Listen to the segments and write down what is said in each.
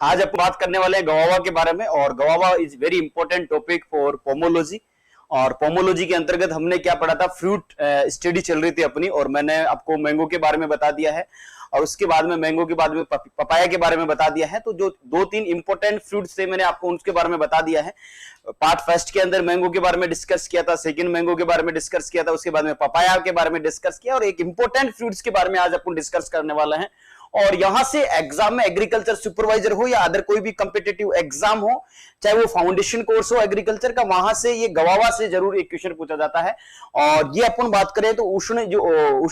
आज अपन बात करने वाले हैं गवावा के बारे में। और गवावा is very important topic for pomology. और पोमोलॉजी के अंतर्गत हमने क्या पढ़ा था, फ्रूट स्टडी चल रही थी अपनी, और मैंने आपको मैंगो के बारे में बता दिया है, और उसके बाद में मैंगो के बाद में पपाया के बारे में बता दिया है। तो जो दो तीन इंपॉर्टेंट फ्रूट्स थे मैंने आपको उनके बारे में बता दिया है। पार्ट फर्स्ट के अंदर मैंगो के बारे में डिस्कस किया था, सेकंड मैंगो के बारे में डिस्कस किया था, उसके बाद में पपाया के बारे में डिस्कस किया, और एक इंपॉर्टेंट फ्रूट्स के बारे में आज अपन डिस्कस करने वाला है। और यहां से एग्जाम में एग्रीकल्चर सुपरवाइजर हो या अदर कोई भी कॉम्पिटिटिव एग्जाम हो, चाहे वो फाउंडेशन कोर्स हो एग्रीकल्चर का, वहां से ये गवावा से जरूर एक क्वेश्चन पूछा जाता है। और ये अपन बात करें तो उष्ण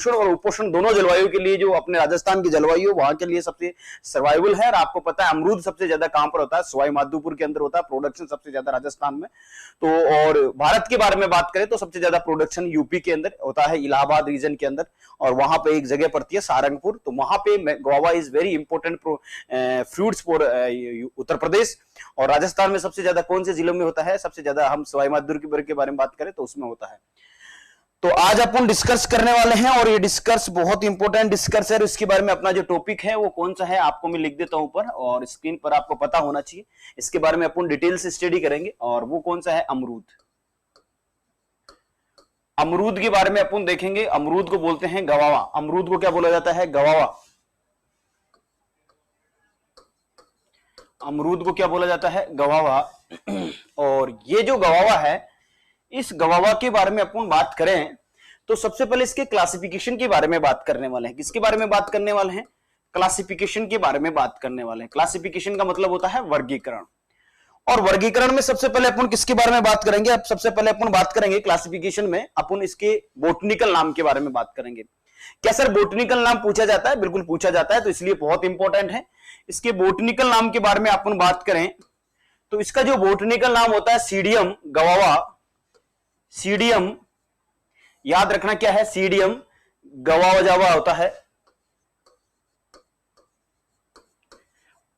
और उपोष्ण दोनों जलवायु के लिए जो अपने राजस्थान की जलवायु वहां के लिए सबसे सर्वाइवल है। और आपको पता है अमरूद सबसे ज्यादा कहां पर होता है, सवाई माधोपुर के अंदर होता है प्रोडक्शन सबसे ज्यादा राजस्थान में। तो और भारत के बारे में बात करें तो सबसे ज्यादा प्रोडक्शन यूपी के अंदर होता है, इलाहाबाद रीजन के अंदर, और वहां पे एक जगह पड़ती है सारंगपुर। तो वहां पे guava is very important fruits for Uttar Pradesh. और राजस्थान में सबसे ज्यादा कौन से जिलों में होता है, सबसे ज्यादा हम सवाई माधोपुर के बारे में बात करें तो उसमें होता है। तो आज अपन डिस्कस करने वाले हैं, और ये डिस्कस बहुत इंपॉर्टेंट डिस्कस है। इसके बारे में अपना जो टॉपिक है वो कौन सा है आपको मैं लिख देता हूं ऊपर, और स्क्रीन पर आपको पता होना चाहिए। इसके बारे में अपन डिटेल से स्टडी करेंगे, और वो कौन सा है, अमरूद। अमरूद के बारे में अपन देखेंगे। अमरूद को बोलते हैं गवावा। अमरूद को क्या बोला जाता है, गवावा। अमरूद को क्या बोला जाता है, गवावा। और ये जो गवावा है, इस गवावा के बारे में अपन बात करें तो सबसे पहले इसके क्लासिफिकेशन के बारे में बात करने वाले हैं। किसके बारे में बात करने वाले हैं, क्लासिफिकेशन के बारे में बात करने वाले हैं। क्लासिफिकेशन का मतलब होता है वर्गीकरण। और वर्गीकरण में सबसे पहले अपन किसके बारे में बात करेंगे, अब सबसे पहले अपन बात करेंगे क्लासिफिकेशन में अपन इसके बोटनिकल नाम के बारे में बात करेंगे। क्या सर बोटनिकल नाम पूछा जाता है? बिल्कुल पूछा जाता है, तो इसलिए बहुत इंपॉर्टेंट है। इसके बोटनिकल नाम के बारे में अपन बात करें तो इसका जो बोटनिकल नाम होता है सीडियम गवावा। सीडियम याद रखना क्या है, सीडियम गवावा होता है।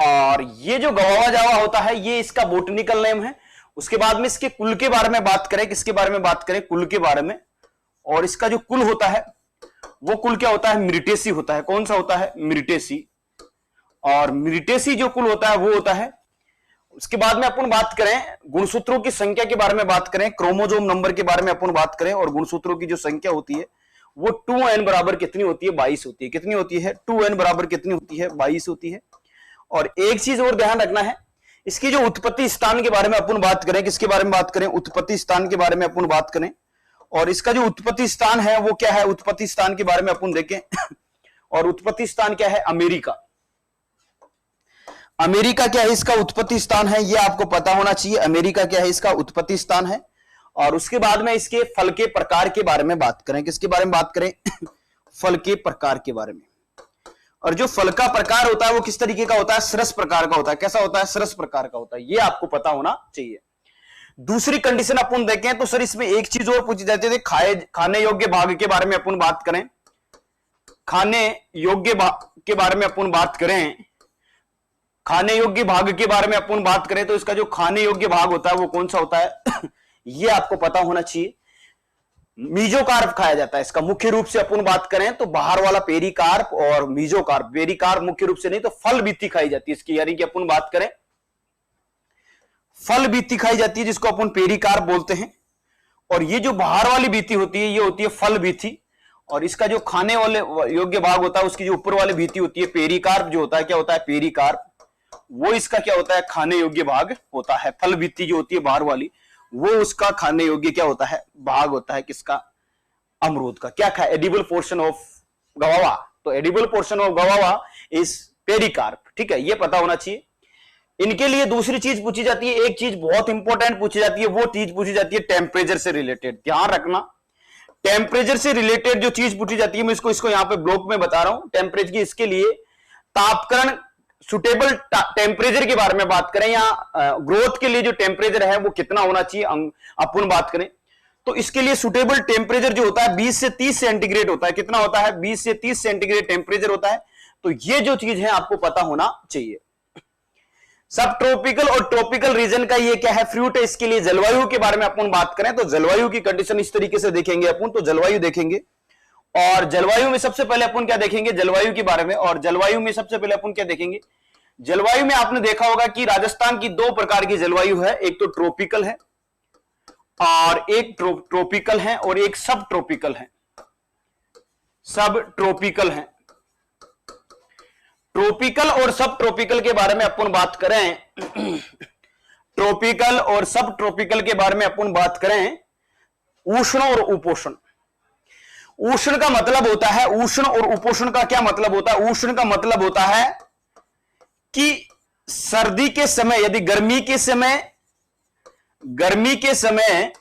और ये जो गवावा जावा होता है ये इसका बोटनिकल नेम है। उसके बाद में इसके कुल के बारे में बात करें, किसके बारे में बात करें, कुल के बारे में। और इसका जो कुल होता है वो कुल क्या होता है, मिरिटेसी होता है। कौन सा होता है, मिरिटेसी। और मिरिटेसी जो कुल होता है वो होता है। उसके बाद में अपन बात करें गुणसूत्रों की संख्या के बारे में बात करें, क्रोमोजोम नंबर के बारे में अपन बात करें, और गुणसूत्रों की जो संख्या होती है वो 2n बराबर कितनी होती है, 22 होती है। कितनी होती है, 2n बराबर कितनी होती है, 22 होती है। और एक चीज और ध्यान रखना है, इसकी जो उत्पत्ति स्थान के बारे में अपन बात करें, किसके बारे में बात करें, उत्पत्ति स्थान के बारे में अपन बात करें। और इसका जो उत्पत्ति स्थान है वो क्या है, उत्पत्ति स्थान के बारे में अपन देखें। और उत्पत्ति स्थान क्या है, अमेरिका। अमेरिका क्या है, इसका उत्पत्ति स्थान है, ये आपको पता होना चाहिए। अमेरिका क्या है, इसका उत्पत्ति स्थान है। और उसके बाद में इसके फल के प्रकार के बारे में बात करें, किसके बारे में बात करें, फल के प्रकार के बारे में। और जो फल का प्रकार होता है वो किस तरीके का होता है, सरस प्रकार का होता है। कैसा होता है, सरस प्रकार का होता है, ये आपको पता होना चाहिए। दूसरी कंडीशन अपन देखें तो सर इसमें एक चीज और पूछी जाती है, खाने योग्य भाग के बारे में अपन बात करें। खाने योग्य भाग के बारे में अपन बात करें, खाने योग्य भाग के बारे में अपन बात करें तो इसका जो खाने योग्य भाग होता है वो कौन सा होता है, ये आपको पता होना चाहिए। मीजोकार्प खाया जाता है इसका। मुख्य रूप से अपन बात करें तो बाहर वाला पेरिकार्प और मीजोकार्प। पेरिकार्प मुख्य रूप से नहीं तो फल बीती खाई जाती है इसकी, यानी कि अपन बात करें फल बीती खाई जाती है जिसको अपन पेरिकार्प बोलते हैं। और ये जो बाहर वाली बीती होती है ये होती है फल बीती। और इसका जो खाने वाले योग्य भाग होता है उसकी जो ऊपर वाली बीती होती है पेरिकार्प जो होता है, क्या होता है, पेरिकार्प, वो इसका क्या होता है, खाने योग्य भाग होता है। फल बीती जो होती है बाहर वाली वो उसका खाने योग्य क्या होता है, भाग होता है, किसका, अमरूद का। क्या खा, एडिबल पोर्शन ऑफ गवावा। तो edible portion of guava is pericarp. ठीक है, ये पता होना चाहिए। इनके लिए दूसरी चीज पूछी जाती है, एक चीज बहुत इंपॉर्टेंट पूछी जाती है, वो चीज पूछी जाती है टेम्परेचर से रिलेटेड। ध्यान रखना, टेम्परेचर से रिलेटेड जो चीज पूछी जाती है, मैं इसको यहाँ पे ब्लॉक में बता रहा हूं। टेम्परेचर की इसके लिए तापकरण सुटेबल टेम्परेचर के बारे में बात करें, या ग्रोथ के लिए जो टेम्परेचर है वो कितना होना चाहिए अपन बात करें तो इसके लिए सुटेबल टेम्परेचर जो होता है 20 से 30 सेंटीग्रेड होता है। कितना होता है, 20 से 30 सेंटीग्रेड टेम्परेचर होता है। तो ये जो चीज है आपको पता होना चाहिए। सब ट्रॉपिकल और ट्रॉपिकल रीजन का ये क्या है, फ्रूट है। इसके लिए जलवायु के बारे में अपन बात करें तो जलवायु की कंडीशन इस तरीके से देखेंगे अपन। तो जलवायु देखेंगे, और जलवायु में सबसे पहले अपन क्या देखेंगे, जलवायु के बारे में। और जलवायु में सबसे पहले अपन क्या देखेंगे, जलवायु में आपने देखा होगा कि राजस्थान की दो प्रकार की जलवायु है, एक तो ट्रॉपिकल है और एक ट्रॉपिकल है और एक सब ट्रॉपिकल है। सब ट्रॉपिकल है। ट्रॉपिकल और सब ट्रॉपिकल के बारे में अपन बात करें ट्रॉपिकल और सब ट्रॉपिकल के बारे में अपन बात करें, उष्ण और उपोष्ण। उष्ण का मतलब होता है, उष्ण और उपोष्ण का क्या मतलब होता है? उष्ण का मतलब होता है कि सर्दी के समय, यदि गर्मी के समय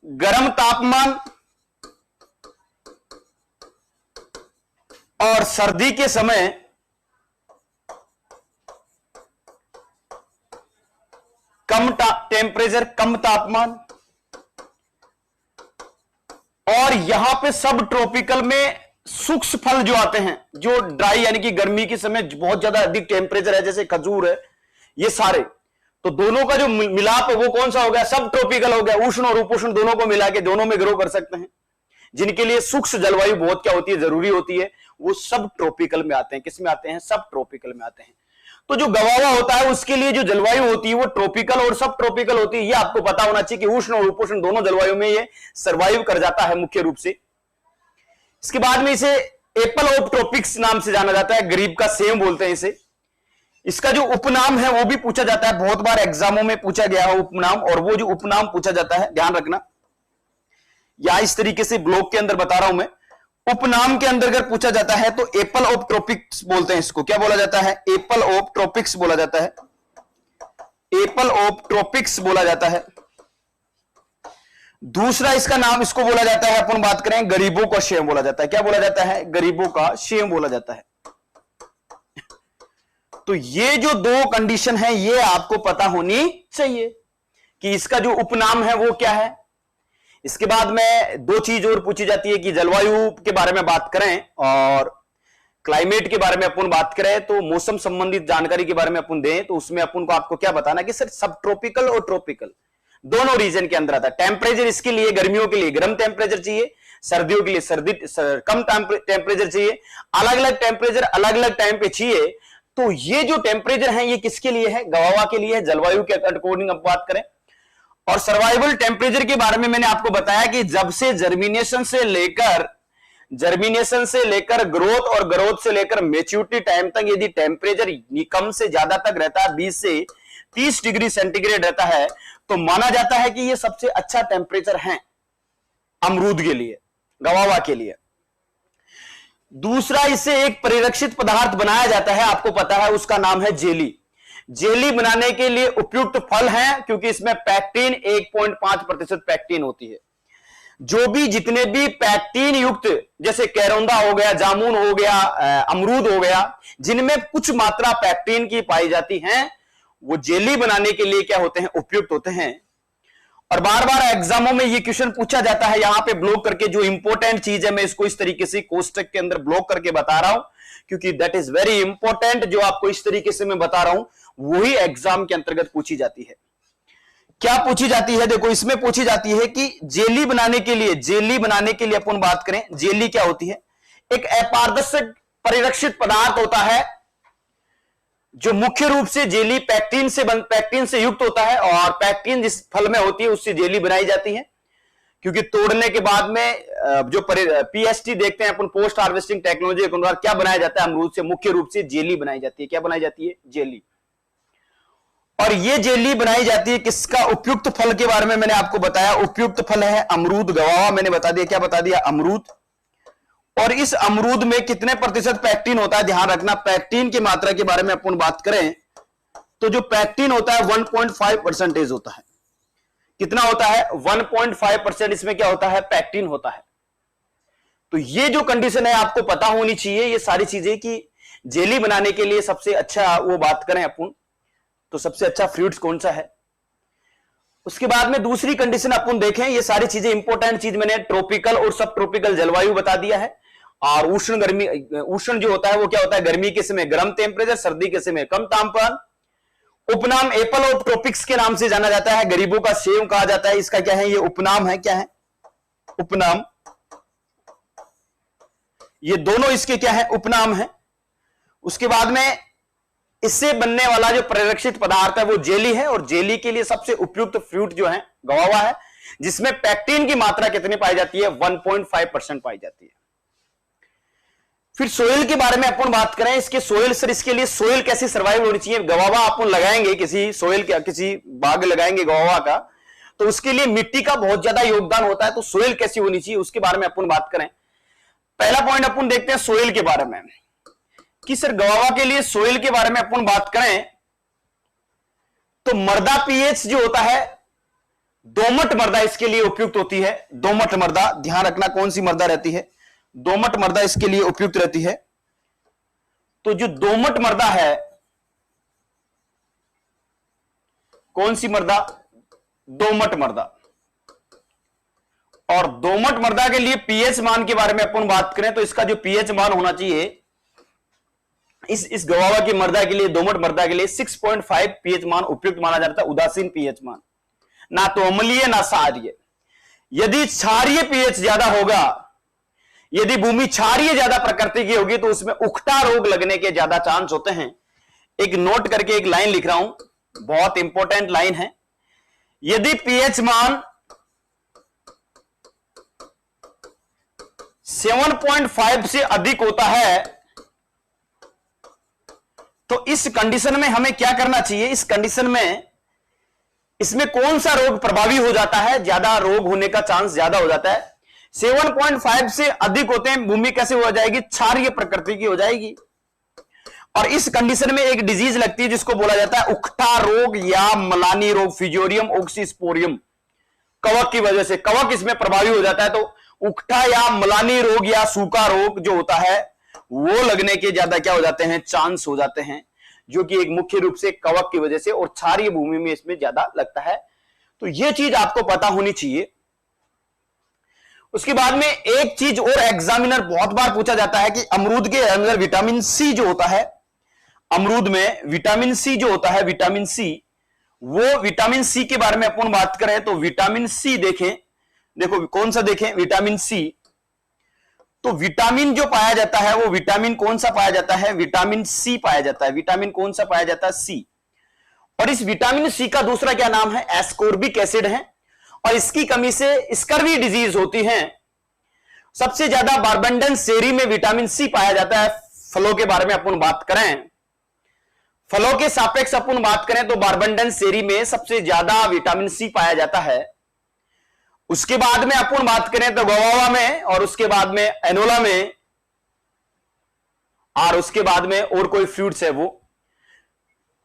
गर्म तापमान और सर्दी के समय कम टेम्परेचर, कम तापमान, और यहां पे सब ट्रॉपिकल में सूक्ष्म फल जो आते हैं, जो ड्राई यानी कि गर्मी के समय बहुत ज्यादा अधिक टेम्परेचर है, जैसे खजूर है, ये सारे, तो दोनों का जो मिलाप है वो कौन सा हो गया? सब ट्रॉपिकल हो गया। उष्ण और उपोष्ण दोनों को मिला के दोनों में ग्रो कर सकते हैं। जिनके लिए सूक्ष्म जलवायु बहुत क्या होती है? जरूरी होती है, वो सब ट्रॉपिकल में आते हैं। किस में आते हैं? सब ट्रॉपिकल में आते हैं। तो जो गवावा होता है उसके लिए जो जलवायु होती है वो ट्रॉपिकल और सब ट्रॉपिकल होती है। ये आपको पता होना चाहिए कि उष्ण और उपोष्ण दोनों जलवायु में ये सर्वाइव कर जाता है मुख्य रूप से। इसके बाद में इसे एप्पल ऑफ ट्रॉपिक्स नाम से जाना जाता है, गरीब का सेब बोलते हैं इसे। इसका जो उपनाम है वो भी पूछा जाता है, बहुत बार एग्जामों में पूछा गया है उपनाम, और वो जो उपनाम पूछा जाता है, ध्यान रखना, या इस तरीके से ब्लॉक के अंदर बता रहा हूं मैं, उपनाम के अंदर अगर पूछा जाता है तो एप्पल ऑफ ट्रॉपिक्स बोलते हैं इसको। क्या बोला जाता है? एप्पल ऑफ ट्रॉपिक्स बोला जाता है। एप्पल ऑफ ट्रॉपिक्स बोला जाता है। दूसरा इसका नाम इसको बोला जाता है, अपन बात करें, गरीबों का सेब बोला जाता है। क्या बोला जाता है? गरीबों का सेब बोला जाता है। तो ये जो दो कंडीशन है ये आपको पता होनी चाहिए कि इसका जो उपनाम है वो क्या है। इसके बाद में दो चीज और पूछी जाती है कि जलवायु के बारे में बात करें और क्लाइमेट के बारे में अपन बात करें, तो मौसम संबंधित जानकारी के बारे में अपन दें तो उसमें अपन को आपको क्या बताना कि सर सब ट्रॉपिकल और ट्रॉपिकल दोनों रीजन के अंदर आता है। टेम्परेचर इसके लिए गर्मियों के लिए गर्म टेम्परेचर चाहिए, सर्दियों के लिए कम टेम्परेचर चाहिए, अलग अलग टेम्परेचर अलग अलग टाइम पे चाहिए। तो ये जो टेम्परेचर है ये किसके लिए है? गवावा के लिए है, जलवायु के अकॉर्डिंग अब बात करें। और सर्वाइवल टेम्परेचर के बारे में मैंने आपको बताया कि जब से जर्मिनेशन से लेकर ग्रोथ और ग्रोथ से लेकर मेच्योरिटी टाइम तक यदि टेम्परेचर कम से ज्यादा तक रहता है, 20 से 30 डिग्री सेंटीग्रेड रहता है, तो माना जाता है कि यह सबसे अच्छा टेम्परेचर है अमरूद के लिए, गवावा के लिए। दूसरा, इससे एक परिरक्षित पदार्थ बनाया जाता है, आपको पता है, उसका नाम है जेली। जेली बनाने के लिए उपयुक्त फल है क्योंकि इसमें पैक्टिन 1.5% पैक्टिन होती है। जो भी जितने भी पैक्टिन युक्त, जैसे कैरोंदा हो गया, जामुन हो गया, अमरूद हो गया, जिनमें कुछ मात्रा पैक्टिन की पाई जाती है, वो जेली बनाने के लिए क्या होते हैं? उपयुक्त होते हैं। और बार बार एग्जामों में ये क्वेश्चन पूछा जाता है, यहां पे ब्लॉक करके जो इंपॉर्टेंट चीज है मैं इसको इस तरीके से कोष्टक के अंदर ब्लॉक करके बता रहा हूं क्योंकि दैट इज वेरी इंपॉर्टेंट। जो आपको इस तरीके से मैं बता रहा हूं वही एग्जाम के अंतर्गत पूछी जाती है। क्या पूछी जाती है? देखो, इसमें पूछी जाती है कि जेली बनाने के लिए अपन बात करें, जेली क्या होती है? एक अपारदर्शक परिरक्षित पदार्थ होता है जो मुख्य रूप से जेली पैक्टिन से युक्त होता है, और पैक्टिन जिस फल में होती है उससे जेली बनाई जाती है। क्योंकि तोड़ने के बाद में जो पीएसटी देखते हैं अपन, पोस्ट हार्वेस्टिंग टेक्नोलॉजी के अनुसार क्या बनाया जाता है? अमरूद से मुख्य रूप से जेली बनाई जाती है। क्या बनाई जाती है? जेली। और ये जेली बनाई जाती है किसका? उपयुक्त फल के बारे में मैंने आपको बताया। उपयुक्त फल है अमरूद, गवावा मैंने बता दिया। क्या बता दिया? अमरूद। और इस अमरूद में कितने प्रतिशत पैक्टिन होता है? ध्यान रखना, पैक्टिन की मात्रा के बारे में अपन बात करें तो जो पैक्टिन होता है 1.5% होता है। कितना होता है? 1.5% इसमें क्या होता है? पैक्टिन होता है। तो ये जो कंडीशन है आपको पता होनी चाहिए, ये सारी चीजें कि जेली बनाने के लिए सबसे अच्छा वो बात करें अपन तो सबसे अच्छा फ्रूट्स कौन सा है। उसके बाद में दूसरी कंडीशन अपन देखें, ये सारी चीजें इंपॉर्टेंट चीज मैंने ट्रॉपिकल और सब ट्रॉपिकल जलवायु बता दिया है। और उष्ण जो होता है वो क्या होता है? गर्मी के समय गर्म टेम्परेचर, सर्दी के समय कम तापमान। उपनाम एप्पल ऑफ ट्रॉपिक्स के नाम से जाना जाता है, गरीबों का सेब कहा जाता है। इसका क्या है? ये उपनाम है। क्या है? उपनाम। ये दोनों इसके क्या है? उपनाम है। उसके बाद में इससे बनने वाला जो परिरक्षित पदार्थ है वो जेली है, और जेली के लिए सबसे उपयुक्त फ्रूट जो है गवावा है, जिसमें पैक्टिन की मात्रा कितनी पाई जाती है? 1.5% पाई जाती है। फिर सोइल के बारे में अपन बात करें, इसके सोइल सर, इसके लिए सोइल कैसी सर्वाइव होनी चाहिए? गवावा अपन लगाएंगे, किसी सोइल का किसी बाग लगाएंगे गवावा का, तो उसके लिए मिट्टी का बहुत ज्यादा योगदान होता है, तो सोइल कैसी होनी चाहिए उसके बारे में अपन बात करें। पहला पॉइंट अपन देखते हैं सोइल के बारे में कि सर गवावा के लिए सोइल के बारे में अपन बात करें तो मृदा पीएच जो होता है, दोमट मृदा इसके लिए उपयुक्त होती है। दोमट मृदा, ध्यान रखना कौन सी मृदा रहती है, दोमट मृदा इसके लिए उपयुक्त रहती है। तो जो दोमट मृदा है, कौन सी मृदा? दोमट मृदा। और दोमट मृदा के लिए पीएच मान के बारे में अपन बात करें तो इसका जो पीएच मान होना चाहिए इस गवावा की मृदा के लिए, दोमट मृदा के लिए 6.5 पीएच मान उपयुक्त माना जाता है, उदासीन पीएच मान, ना तो अम्लीय ना क्षारीय। यदि क्षारीय पीएच ज्यादा होगा, यदि भूमि क्षारीय ज्यादा प्रकृति की होगी तो उसमें उकठा रोग लगने के ज्यादा चांस होते हैं। एक नोट करके एक लाइन लिख रहा हूं, बहुत इंपॉर्टेंट लाइन है। यदि पीएच मान 7.5 से अधिक होता है तो इस कंडीशन में हमें क्या करना चाहिए? इस कंडीशन में इसमें कौन सा रोग प्रभावी हो जाता है, ज्यादा रोग होने का चांस ज्यादा हो जाता है? 7.5 से अधिक होते हैं, भूमि कैसे हो जाएगी? क्षारीय प्रकृति की हो जाएगी। और इस कंडीशन में एक डिजीज लगती है जिसको बोला जाता है उकठा रोग या मलानी रोग, फिजोरियम ऑक्सीस्पोरियम। कवक की वजह से कवक इसमें प्रभावी हो जाता है, तो उकठा या मलानी रोग या सूखा रोग जो होता है वो लगने के ज्यादा क्या हो जाते हैं? चांस हो जाते हैं, जो कि एक मुख्य रूप से कवक की वजह से और क्षारीय भूमि में इसमें ज्यादा लगता है। तो यह चीज आपको पता होनी चाहिए। उसके बाद में एक चीज और एग्जामिनर बहुत बार पूछा जाता है कि अमरूद के अंदर विटामिन सी जो होता है, अमरूद में विटामिन सी जो होता है, विटामिन सी, वो विटामिन सी के बारे में अपन बात करें तो विटामिन सी देखें, देखो कौन सा देखें? Vitamin C. तो विटामिन जो पाया जाता है वो विटामिन कौन सा पाया जाता है? विटामिन सी पाया जाता है। विटामिन कौन सा पाया जाता है? सी। और इस विटामिन सी का दूसरा क्या नाम है? एस्कोर्बिक एसिड है। और इसकी कमी से स्कर्वी डिजीज होती है। सबसे ज्यादा बारबेंडन सेरी में विटामिन सी पाया जाता है। फलों के बारे में अपन बात करें, फलों के सापेक्ष अपन बात करें तो बारबेंडन सेरी में सबसे ज्यादा विटामिन सी पाया जाता है। उसके बाद में अपन बात करें तो गवावा में, और उसके बाद में एनोला में, और उसके बाद में और कोई फ्रूट्स है वो।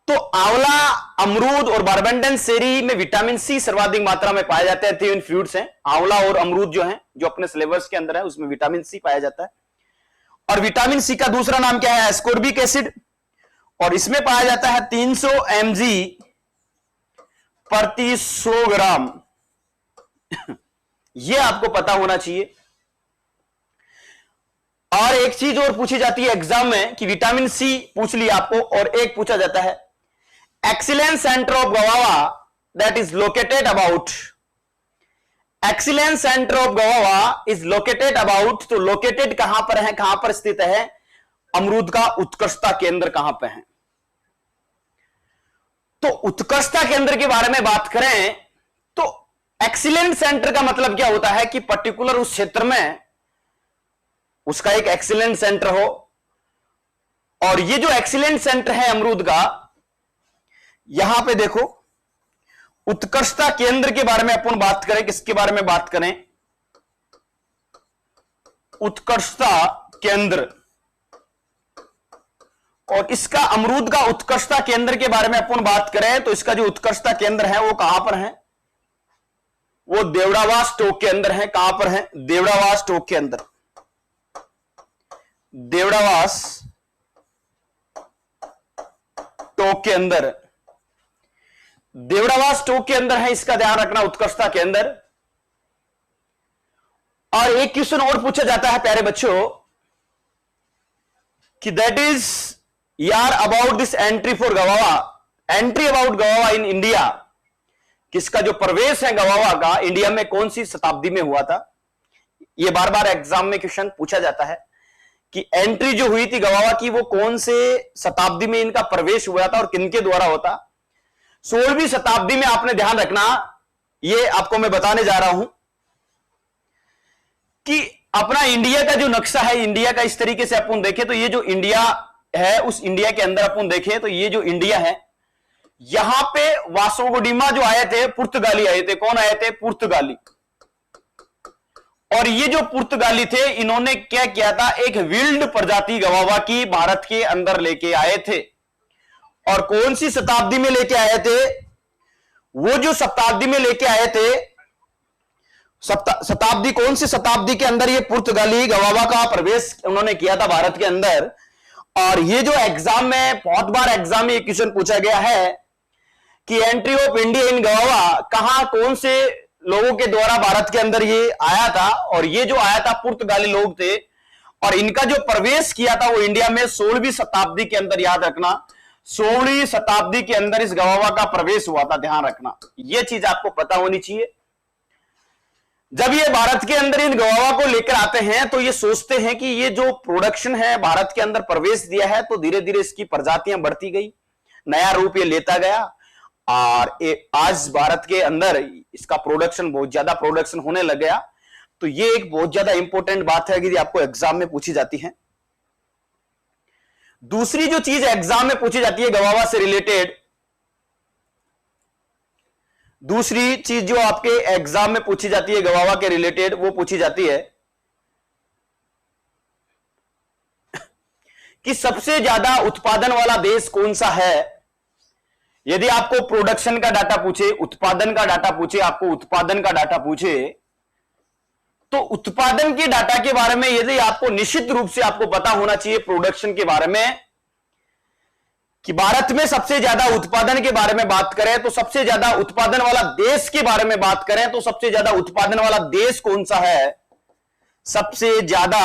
तो आंवला, अमरूद और बारबेंडन सेरी में विटामिन सी सर्वाधिक मात्रा में पाए जाते हैं। तीन फ्रूट्स हैं, आंवला और अमरूद जो हैं, जो अपने सिलेबस के अंदर है, उसमें विटामिन सी पाया जाता है। और विटामिन सी का दूसरा नाम क्या है? Ascorbic acid. और इसमें पाया जाता है 300 mg प्रति 100 ग्राम। यह आपको पता होना चाहिए। और एक चीज और पूछी जाती है एग्जाम में कि विटामिन सी पूछ लिया आपको, और एक पूछा जाता है excellence centre of गवावा that is located about, excellence centre of guava is located about. तो लोकेटेड कहां पर है, कहां पर स्थित है? अमरूद का उत्कृष्टता केंद्र कहां पर है? तो उत्कृष्टता केंद्र के बारे में बात करें तो एक्सीलेंट सेंटर का मतलब क्या होता है कि पर्टिकुलर उस क्षेत्र में उसका एक एक्सीलेंट सेंटर हो। और ये जो एक्सीलेंट सेंटर है अमरूद का, यहां पे देखो उत्कृष्टता केंद्र के बारे में अपन बात करें, किसके बारे में बात करें? उत्कृष्टता केंद्र। और इसका अमरूद का उत्कृष्टता केंद्र के बारे में अपन बात करें तो इसका जो उत्कृष्टता केंद्र है वो कहां पर है? वो देवड़ावास टोक के अंदर है। कहां पर है? देवड़ावास टोक के अंदर। देवड़ावास टोक के अंदर, देवड़ावास टोक के अंदर है, इसका ध्यान रखना, उत्कृष्टता के अंदर। और एक क्वेश्चन और पूछा जाता है प्यारे बच्चों कि दैट इज यार about this entry for गवावा, entry about गवावा in India, किसका जो प्रवेश है गवावा का इंडिया में कौन सी शताब्दी में हुआ था? यह बार बार एग्जाम में क्वेश्चन पूछा जाता है। कि एंट्री जो हुई थी गवावा की वो कौन से शताब्दी में इनका प्रवेश हुआ था और किनके द्वारा होता। 16वीं शताब्दी में आपने ध्यान रखना, ये आपको मैं बताने जा रहा हूं कि अपना इंडिया का जो नक्शा है, इंडिया का इस तरीके से अपन देखें तो ये जो इंडिया है, उस इंडिया के अंदर अपन देखें तो ये जो इंडिया है, यहां पे वास्को ड गामा जो आए थे, पुर्तगाली आए थे। कौन आए थे? पुर्तगाली। और ये जो पुर्तगाली थे, इन्होंने क्या किया था, एक विल्ड प्रजाति गवावा की भारत के अंदर लेके आए थे। और कौन सी शताब्दी में लेके आए थे? वो जो शताब्दी में लेके आए थे, शताब्दी कौन सी शताब्दी के अंदर ये पुर्तगाली गवावा का प्रवेश उन्होंने किया था भारत के अंदर। और ये जो एग्जाम में, बहुत बार एग्जाम में ये क्वेश्चन पूछा गया है कि एंट्री ऑफ इंडिया इन गवावा कहां, कौन से लोगों के द्वारा भारत के अंदर ये आया था। और ये जो आया था पुर्तगाली लोग थे, और इनका जो प्रवेश किया था वो इंडिया में 16वीं शताब्दी के अंदर। याद रखना, 16वीं शताब्दी के अंदर इस गवावा का प्रवेश हुआ था, ध्यान रखना, यह चीज आपको पता होनी चाहिए। जब ये भारत के अंदर इन गवावा को लेकर आते हैं तो ये सोचते हैं कि ये जो प्रोडक्शन है, भारत के अंदर प्रवेश दिया है तो धीरे धीरे इसकी प्रजातियां बढ़ती गई, नया रूप ये लेता गया। और आज भारत के अंदर इसका प्रोडक्शन, बहुत ज्यादा प्रोडक्शन होने लग गया। तो ये एक बहुत ज्यादा इंपॉर्टेंट बात है कि आपको एग्जाम में पूछी जाती है। दूसरी जो चीज एग्जाम में पूछी जाती है गवावा से रिलेटेड, दूसरी चीज जो आपके एग्जाम में पूछी जाती है गवावा के रिलेटेड, वो पूछी जाती है कि सबसे ज्यादा उत्पादन वाला देश कौन सा है। यदि आपको प्रोडक्शन का डाटा पूछे, उत्पादन का डाटा पूछे, आपको उत्पादन का डाटा पूछे, तो उत्पादन के डाटा के बारे में यदि आपको निश्चित रूप से आपको पता होना चाहिए प्रोडक्शन के बारे में, कि भारत में सबसे ज्यादा उत्पादन के बारे में बात करें तो सबसे ज्यादा उत्पादन वाला देश के बारे में बात करें तो सबसे ज्यादा उत्पादन वाला देश कौन सा है। सबसे ज्यादा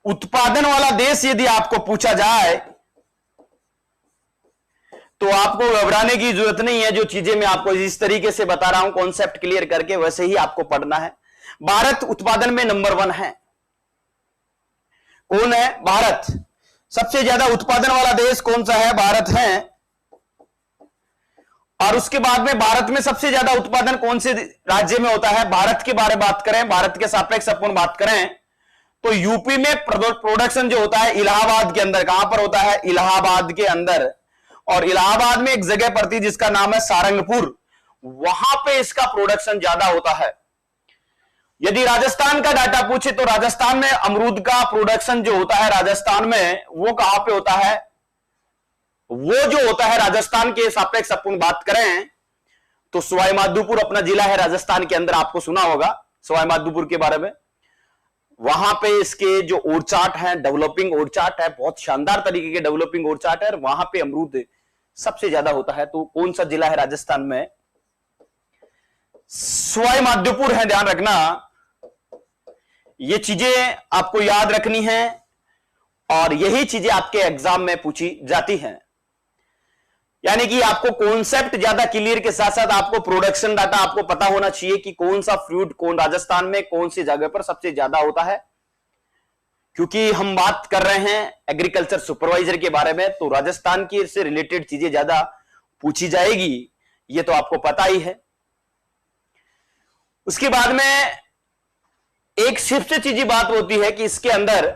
उत्पादन वाला देश यदि आपको पूछा जाए तो आपको घबराने की जरूरत नहीं है। जो चीजें मैं आपको इस तरीके से बता रहा हूं, कॉन्सेप्ट क्लियर करके, वैसे ही आपको पढ़ना है। भारत उत्पादन में नंबर 1 है। कौन है? भारत। सबसे ज्यादा उत्पादन वाला देश कौन सा है? भारत है। और उसके बाद में भारत में सबसे ज्यादा उत्पादन कौन से राज्य में होता है? भारत के बारे में बात करें, भारत के सापेक्ष अपन बात करें तो यूपी में प्रोडक्शन जो होता है इलाहाबाद के अंदर। कहां पर होता है? इलाहाबाद के अंदर। और इलाहाबाद में एक जगह पड़ती है जिसका नाम है सारंगपुर, वहां पे इसका प्रोडक्शन ज्यादा होता है। यदि राजस्थान का डाटा पूछे तो राजस्थान में अमरूद का प्रोडक्शन जो होता है राजस्थान में, वो कहां पे होता है? वो जो होता है राजस्थान के सापेक्ष अपन बात करें तो सवाई माधोपुर अपना जिला है राजस्थान के अंदर, आपको सुना होगा सवाई माधोपुर के बारे में। वहां पे इसके जो ओरचाट है, डेवलपिंग ओरचाट है, बहुत शानदार तरीके के डेवलपिंग ओरचाट है, वहां पे अमरूद सबसे ज्यादा होता है। तो कौन सा जिला है राजस्थान में? सवाई माधोपुर है, ध्यान रखना। ये चीजें आपको याद रखनी है और यही चीजें आपके एग्जाम में पूछी जाती हैं। यानी कि आपको कॉन्सेप्ट ज्यादा क्लियर के साथ साथ आपको प्रोडक्शन डाटा आपको पता होना चाहिए कि कौन सा फ्रूट कौन राजस्थान में कौन सी जगह पर सबसे ज्यादा होता है। क्योंकि हम बात कर रहे हैं एग्रीकल्चर सुपरवाइजर के बारे में, तो राजस्थान की से रिलेटेड चीजें ज्यादा पूछी जाएगी, ये तो आपको पता ही है। उसके बाद में एक सबसे चीजी बात होती है कि इसके अंदर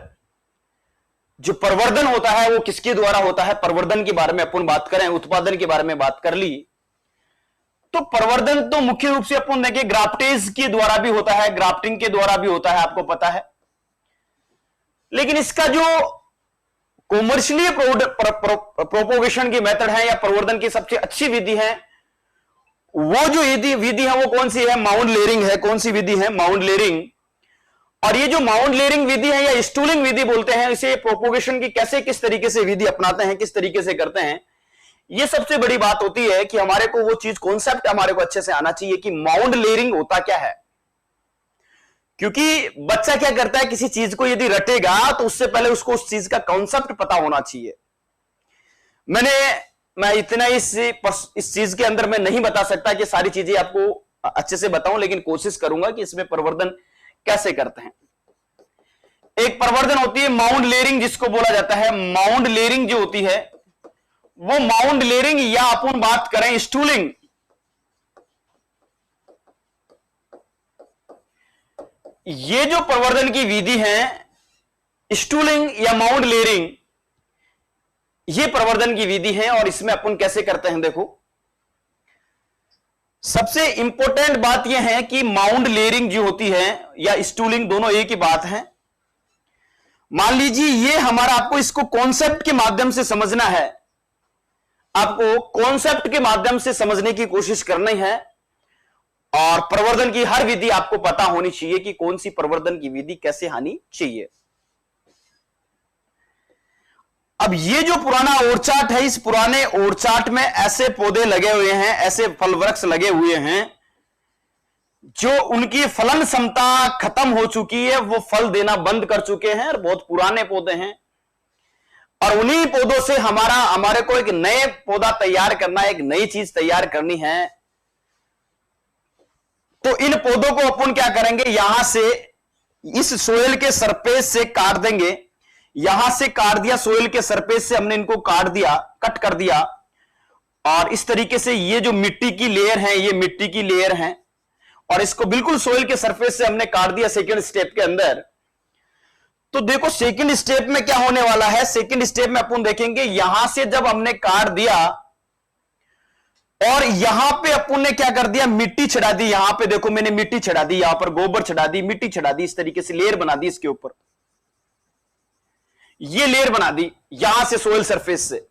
जो प्रवर्धन होता है वो किसके द्वारा होता है। प्रवर्धन के बारे में अपन बात करें, उत्पादन के बारे में बात कर ली, तो प्रवर्धन तो मुख्य रूप से अपन देखें ग्राफ्टेज के द्वारा भी होता है, ग्राफ्टिंग के द्वारा भी होता है, आपको पता है। लेकिन इसका जो कॉमर्शियली प्रोपोगेशन की मेथड है या प्रवर्धन की सबसे अच्छी विधि है, वो जो विधि है वो कौन सी है? माउंट लेयरिंग है। कौन सी विधि है? Mount layering. और ये जो माउंट लेयरिंग विधि है या स्टूलिंग विधि बोलते हैं इसे, प्रोपोगेशन की कैसे किस तरीके से विधि अपनाते हैं, किस तरीके से करते हैं, ये सबसे बड़ी बात होती है कि हमारे को वो चीज कॉन्सेप्ट हमारे को अच्छे से आना चाहिए कि माउंट लेयरिंग होता क्या है। क्योंकि बच्चा क्या करता है, किसी चीज को यदि रटेगा तो उससे पहले उसको उस चीज का कॉन्सेप्ट पता होना चाहिए। मैं इतना इस चीज के अंदर मैं नहीं बता सकता कि सारी चीजें आपको अच्छे से बताऊं, लेकिन कोशिश करूंगा कि इसमें प्रवर्धन कैसे करते हैं। एक प्रवर्धन होती है माउंट लेयरिंग, जिसको बोला जाता है माउंट लेयरिंग जो होती है वो माउंट लेयरिंग, या अपन बात करें स्टूलिंग, ये जो प्रवर्धन की विधि है स्टूलिंग या माउंट लेयरिंग, ये प्रवर्धन की विधि है। और इसमें अपन कैसे करते हैं, देखो सबसे इंपॉर्टेंट बात यह है कि माउंट लेयरिंग जो होती है या स्टूलिंग, दोनों एक ही बात है। मान लीजिए ये हमारा, आपको इसको कॉन्सेप्ट के माध्यम से समझना है, आपको कॉन्सेप्ट के माध्यम से समझने की कोशिश करनी है। और प्रवर्धन की हर विधि आपको पता होनी चाहिए कि कौन सी प्रवर्धन की विधि कैसे आनी चाहिए। अब ये जो पुराना ओरचाट है, इस पुराने ओरचाट में ऐसे पौधे लगे हुए हैं, ऐसे फल वृक्ष लगे हुए हैं जो उनकी फलन क्षमता खत्म हो चुकी है, वो फल देना बंद कर चुके हैं और बहुत पुराने पौधे हैं। और उन्हीं पौधों से हमारे को एक नए पौधा तैयार करना है, एक नई चीज तैयार करनी है। तो इन पौधों को अपन क्या करेंगे, यहां से इस सोयल के सरफेस से काट देंगे, यहां से काट दिया, सोयल के सरफेस से हमने इनको काट दिया, कट कर दिया। और इस तरीके से ये जो मिट्टी की लेयर है, ये मिट्टी की लेयर है, और इसको बिल्कुल सोयल के सरफेस से हमने काट दिया सेकंड स्टेप के अंदर। तो देखो सेकंड स्टेप में क्या होने वाला है, सेकंड स्टेप में अपन देखेंगे यहां से जब हमने काट दिया और यहां पे अपन ने क्या कर दिया, मिट्टी चढ़ा दी। यहां पे देखो मैंने मिट्टी चढ़ा दी, यहां पर गोबर चढ़ा दी, मिट्टी चढ़ा दी, इस तरीके से लेयर बना दी इसके ऊपर, ये लेयर बना दी यहां से सोयल सरफेस से।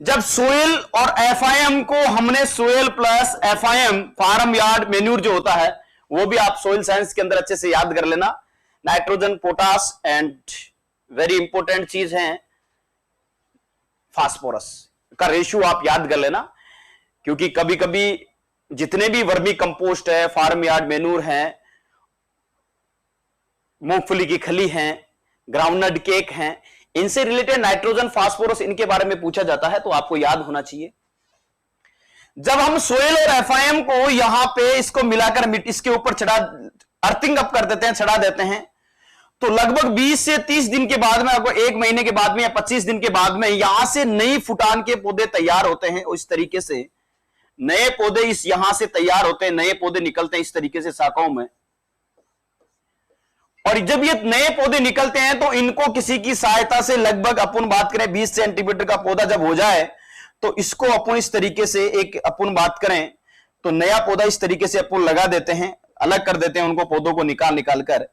जब सोयल और एफआईएम को हमने, soil plus FIM, farm yard manure जो होता है, वो भी आप सोयल साइंस के अंदर अच्छे से याद कर लेना, nitrogen, potash and very important चीज है फास्फोरस का रेशियो आप याद कर लेना। क्योंकि कभी कभी जितने भी वर्मी कंपोस्ट है, फार्म यार्ड मेन्यूर है, मूंगफली की खली है, ग्राउंडनट केक है, इनसे रिलेटेड नाइट्रोजन, फास्फोरस, इनके बारे में पूछा जाता है, तो आपको याद होना चाहिए। जब हम सोयल और एफआईएम को यहां पे इसको मिलाकर मिट्टी इसके ऊपर चढ़ा, अर्थिंग अप कर देते हैं, चढ़ा देते हैं, तो लगभग 20 से 30 दिन के बाद में, आपको 1 महीने के बाद में या 25 दिन के बाद में यहां से नई फुटान के पौधे तैयार होते हैं। इस तरीके से नए पौधे इस यहां से तैयार होते हैं, नए पौधे निकलते हैं इस तरीके से शाखाओं में। और जब ये नए पौधे निकलते हैं तो इनको किसी की सहायता से, लगभग अपन बात करें 20 सेंटीमीटर का पौधा जब हो जाए तो इसको अपन इस तरीके से, एक अपन बात करें तो नया पौधा इस तरीके से अपन लगा देते हैं, अलग कर देते हैं उनको, पौधों को निकाल कर।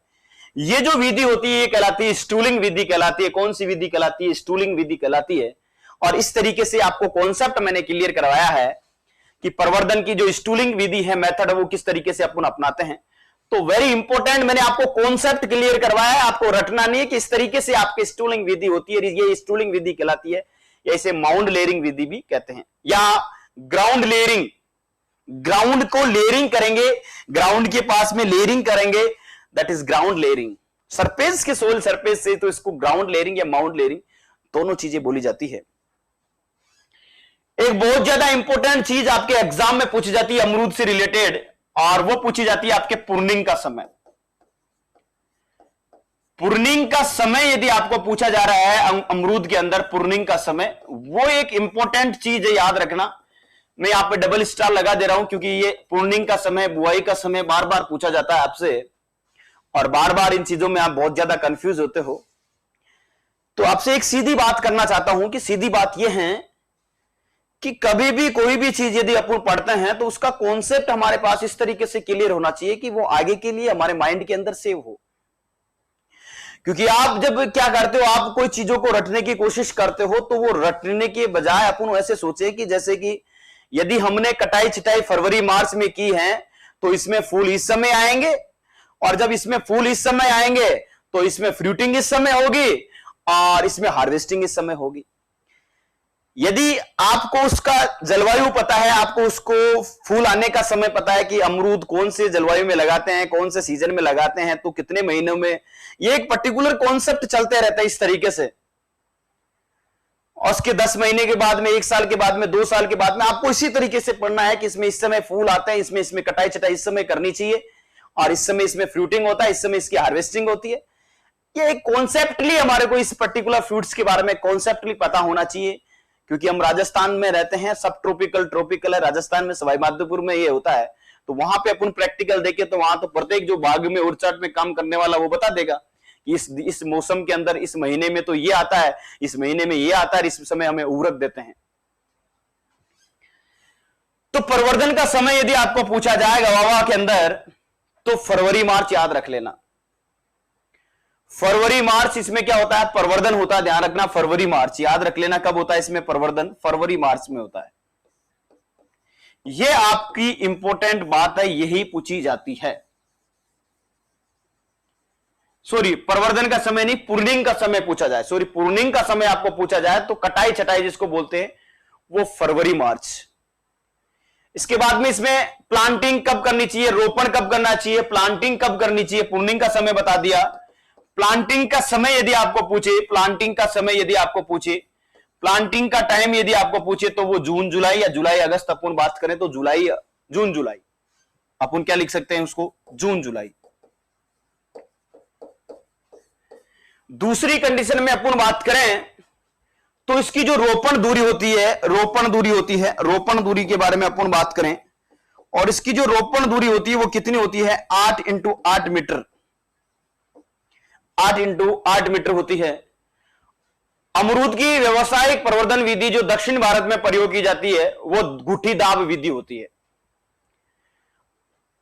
ये जो विधि होती है ये कहलाती है स्टूलिंग विधि कहलाती है। कौन सी विधि कहलाती है, स्टूलिंग विधि कहलाती है। और इस तरीके से आपको कॉन्सेप्ट मैंने क्लियर करवाया है कि प्रवर्धन की जो स्टूलिंग विधि है, मेथड है, वो किस तरीके से अपन अपनाते हैं। तो वेरी इंपॉर्टेंट, मैंने आपको कॉन्सेप्ट क्लियर करवाया है, आपको रटना नहीं है कि इस तरीके से आपकी स्टूलिंग विधि होती है, ये स्टूलिंग विधि कहलाती है, या इसे माउंट लेयरिंग विधि भी कहते हैं, या ग्राउंड लेयरिंग। ग्राउंड को लेयरिंग करेंगे, ग्राउंड के पास में लेयरिंग करेंगे, that is ground layering. Surface के सोइल सरफेस से, तो इसको ग्राउंड लेयरिंग या माउंट लेयरिंग दोनों चीजें बोली जाती है। एक बहुत ज्यादा इंपॉर्टेंट चीज आपके एग्जाम में पूछी जाती है अमरूद से रिलेटेड, और वो पूछी जाती है आपके प्रूनिंग का समय। प्रूनिंग का समय यदि आपको पूछा जा रहा है अमरूद के अंदर, प्रूनिंग का समय, वो एक इंपॉर्टेंट चीज है, याद रखना। मैं यहां पे डबल स्टार लगा दे रहा हूं क्योंकि ये प्रूनिंग का समय, बुआई का समय बार बार पूछा जाता है आपसे, और बार बार इन चीजों में आप बहुत ज्यादा कंफ्यूज होते हो। तो आपसे एक सीधी बात करना चाहता हूं कि सीधी बात यह है कि कभी भी कोई भी चीज यदि अपन पढ़ते हैं तो उसका कॉन्सेप्ट हमारे पास इस तरीके से क्लियर होना चाहिए कि वो आगे के लिए हमारे माइंड के अंदर सेव हो। क्योंकि आप जब क्या करते हो, आप कोई चीजों को रटने की कोशिश करते हो, तो वो रटने के बजाय अपन ऐसे सोचे कि जैसे कि यदि हमने कटाई छिटाई फरवरी मार्च में की है तो इसमें फूल इस समय आएंगे, और जब इसमें फूल इस समय आएंगे तो इसमें फ्रूटिंग इस समय होगी, और इसमें हार्वेस्टिंग इस समय होगी। यदि आपको उसका जलवायु पता है, आपको उसको फूल आने का समय पता है कि अमरूद कौन से जलवायु में लगाते हैं, कौन से सीजन में लगाते हैं, तो कितने महीनों में, ये एक पर्टिकुलर कॉन्सेप्ट चलते रहता है इस तरीके से। और उसके 10 महीने के बाद में, 1 साल के बाद में, 2 साल के बाद में आपको इसी तरीके से पढ़ना है कि इसमें इस समय फूल आते हैं, इसमें कटाई छटाई इस समय करनी चाहिए, और इस समय इसमें फ्रूटिंग होता है, इस समय इसकी हार्वेस्टिंग होती है। ये एक कॉन्सेप्टली हमारे को इस पर्टिकुलर फ्रूट्स के बारे में कॉन्सेप्टली पता होना चाहिए, क्योंकि हम राजस्थान में रहते हैं, सब ट्रॉपिकल ट्रॉपिकल है राजस्थान में, सवाई माधोपुर में ये होता है, तो वहां पे अपन प्रैक्टिकल देखे तो वहां तो प्रत्येक जो बाग में उड़चाट में काम करने वाला वो बता देगा कि इस मौसम के अंदर इस महीने में तो ये आता है, इस महीने में ये आता है, इस समय हमें उर्वरक देते हैं। तो प्रवर्धन का समय यदि आपको पूछा जाए गवावा के अंदर तो फरवरी मार्च याद रख लेना। फरवरी मार्च इसमें क्या होता है, प्रवर्धन होता है, ध्यान रखना, फरवरी मार्च याद रख लेना। कब होता है इसमें प्रवर्धन, फरवरी मार्च में होता है। यह आपकी इंपॉर्टेंट बात है, यही पूछी जाती है। सॉरी, प्रवर्धन का समय नहीं, प्रूनिंग का समय पूछा जाए, सॉरी प्रूनिंग का समय आपको पूछा जाए तो कटाई छटाई जिसको बोलते हैं वो फरवरी मार्च। इसके बाद में इसमें प्लांटिंग कब करनी चाहिए, रोपण कब करना चाहिए, प्लांटिंग कब करनी चाहिए, प्रूनिंग का समय बता दिया। प्लांटिंग का समय यदि आपको पूछे, प्लांटिंग का समय यदि आपको पूछे, प्लांटिंग का टाइम यदि आपको पूछे तो वो जून जुलाई या जुलाई अगस्त, अपन बात करें तो जुलाई, जून जुलाई, अपन क्या लिख सकते हैं उसको, जून जुलाई। दूसरी कंडीशन में अपन बात करें तो इसकी जो रोपण दूरी होती है, रोपण दूरी होती है, रोपण दूरी के बारे में अपन बात करें, और इसकी जो रोपण दूरी होती है वो कितनी होती है, 8 × 8 मीटर, 8 × 8 मीटर होती है। अमरूद की व्यवसायिक प्रवर्धन विधि जो दक्षिण भारत में प्रयोग की जाती है वो गुठी दाब विधि होती है।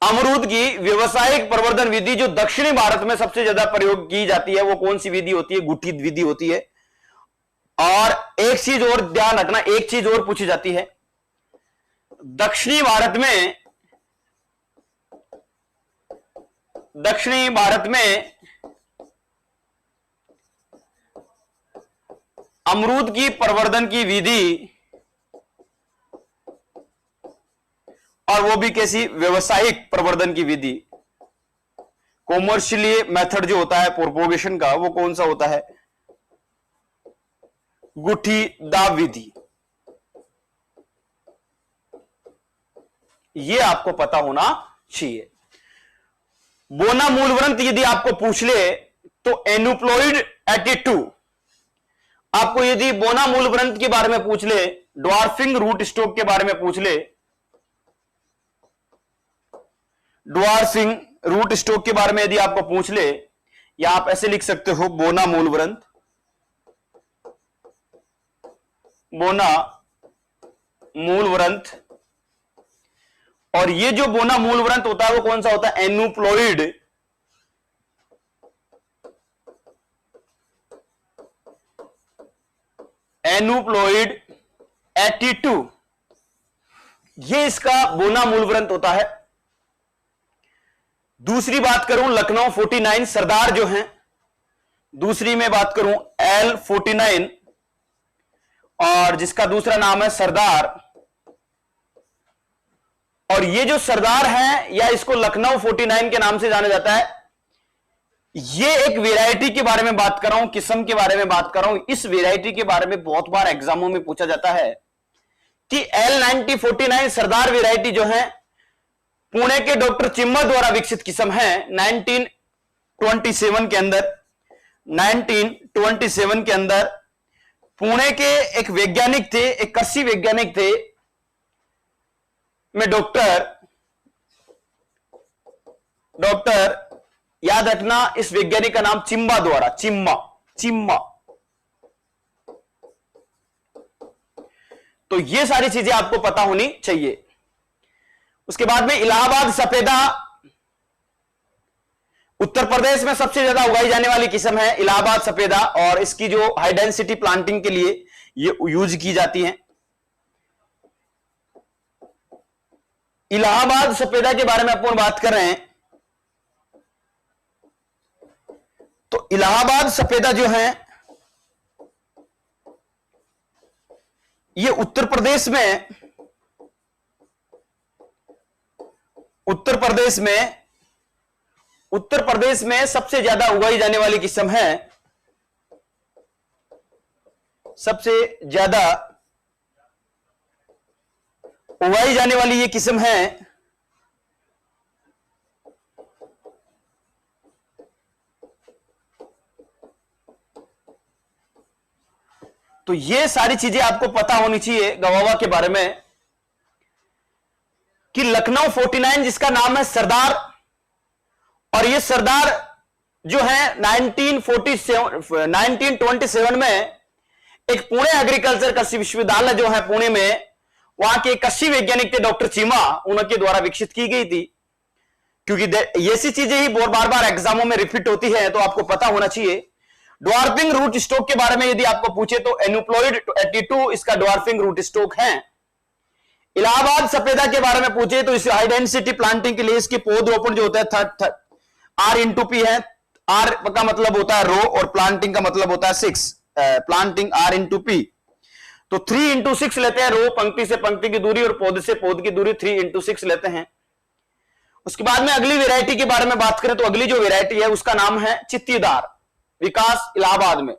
अमरूद की व्यवसायिक प्रवर्धन विधि जो दक्षिणी भारत में सबसे ज्यादा प्रयोग की जाती है वो कौन सी विधि होती है, गुठी विधि होती है। और एक चीज और ध्यान रखना, एक चीज और पूछी जाती है, दक्षिणी भारत में अमरूद की प्रवर्धन की विधि, और वो भी कैसी, व्यवसायिक प्रवर्धन की विधि, कॉमर्शियली मेथड जो होता है प्रोपोगेशन का वो कौन सा होता है, गुठी दाब विधि। ये आपको पता होना चाहिए। बोना मूलवृंत यदि आपको पूछ ले तो एनुप्लॉइड एटीट्यू, आपको यदि बोना मूलवृंत के बारे में पूछ ले, ड्वार्फिंग रूट स्टॉक के बारे में पूछ ले, ड्वार्फिंग रूट स्टॉक के बारे में यदि आपको पूछ ले, या आप ऐसे लिख सकते हो बोना मूलवृंत, बोना मूलवृंत। और ये जो बोना मूलवृंत होता है वो कौन सा होता है, एनुप्लॉइड, एनुप्लॉइड एटीट्यू, ये इसका बोना मूलवृंत होता है। दूसरी बात करूं लखनऊ 49 सरदार जो हैं, दूसरी में बात करूं L49 और जिसका दूसरा नाम है सरदार, और ये जो सरदार है या इसको लखनऊ 49 के नाम से जाना जाता है, ये एक वेराइटी के बारे में बात कर रहा हूं, किस्म के बारे में बात कर रहा हूं। इस वेराइटी के बारे में बहुत बार एग्जामों में पूछा जाता है कि L9049 सरदार वेराइटी जो है पुणे के डॉक्टर चिम्मा द्वारा विकसित किस्म है 1927 के अंदर, 1927 के अंदर पुणे के एक वैज्ञानिक थे, एक कृषि वैज्ञानिक थे, में डॉक्टर याद रखना इस वैज्ञानिक का नाम चिम्बा द्वारा, चिम्मा। तो ये सारी चीजें आपको पता होनी चाहिए। उसके बाद में इलाहाबाद सफेदा उत्तर प्रदेश में सबसे ज्यादा उगाई जाने वाली किस्म है इलाहाबाद सफेदा, और इसकी जो हाई डेंसिटी प्लांटिंग के लिए ये यूज की जाती है। इलाहाबाद सफेदा के बारे में अपन बात कर रहे हैं तो इलाहाबाद सफेदा जो है ये उत्तर प्रदेश में सबसे ज्यादा उगाई जाने वाली किस्म है, सबसे ज्यादा उगाई जाने वाली ये किस्म है तो ये सारी चीजें आपको पता होनी चाहिए गवावा के बारे में कि लखनऊ 49 जिसका नाम है सरदार, और ये सरदार जो है 1927 में एक पुणे एग्रीकल्चर कृषि विश्वविद्यालय जो है पुणे में, वहां के कृषि वैज्ञानिक थे डॉक्टर चीमा, उनके द्वारा विकसित की गई थी। क्योंकि ऐसी चीजें ही बार बार एग्जामों में रिपीट होती है, तो आपको पता होना चाहिए। ड्वार्फिंग रूट स्टॉक के बारे में यदि आपको पूछे तो एनुप्लॉइड 82 इसका ड्वार्फिंग रूट स्टॉक है। इलाहाबाद सफेदा के बारे में पूछे तो इस हाई डेंसिटी प्लांटिंग के लिए इसकी पौधरोपण जो होता है R/P है। R का मतलब होता है रो और प्लांटिंग का मतलब होता है 6, प्लांटिंग R/P। तो 3x6 लेते हैं, रो पंक्ति से पंक्ति की दूरी और पौधे से पौधे की दूरी 3x6 लेते हैं। उसके बाद में अगली वैरायटी के बारे में बात करें तो अगली जो वैरायटी है उसका नाम है चित्तीदार, विकास इलाहाबाद में।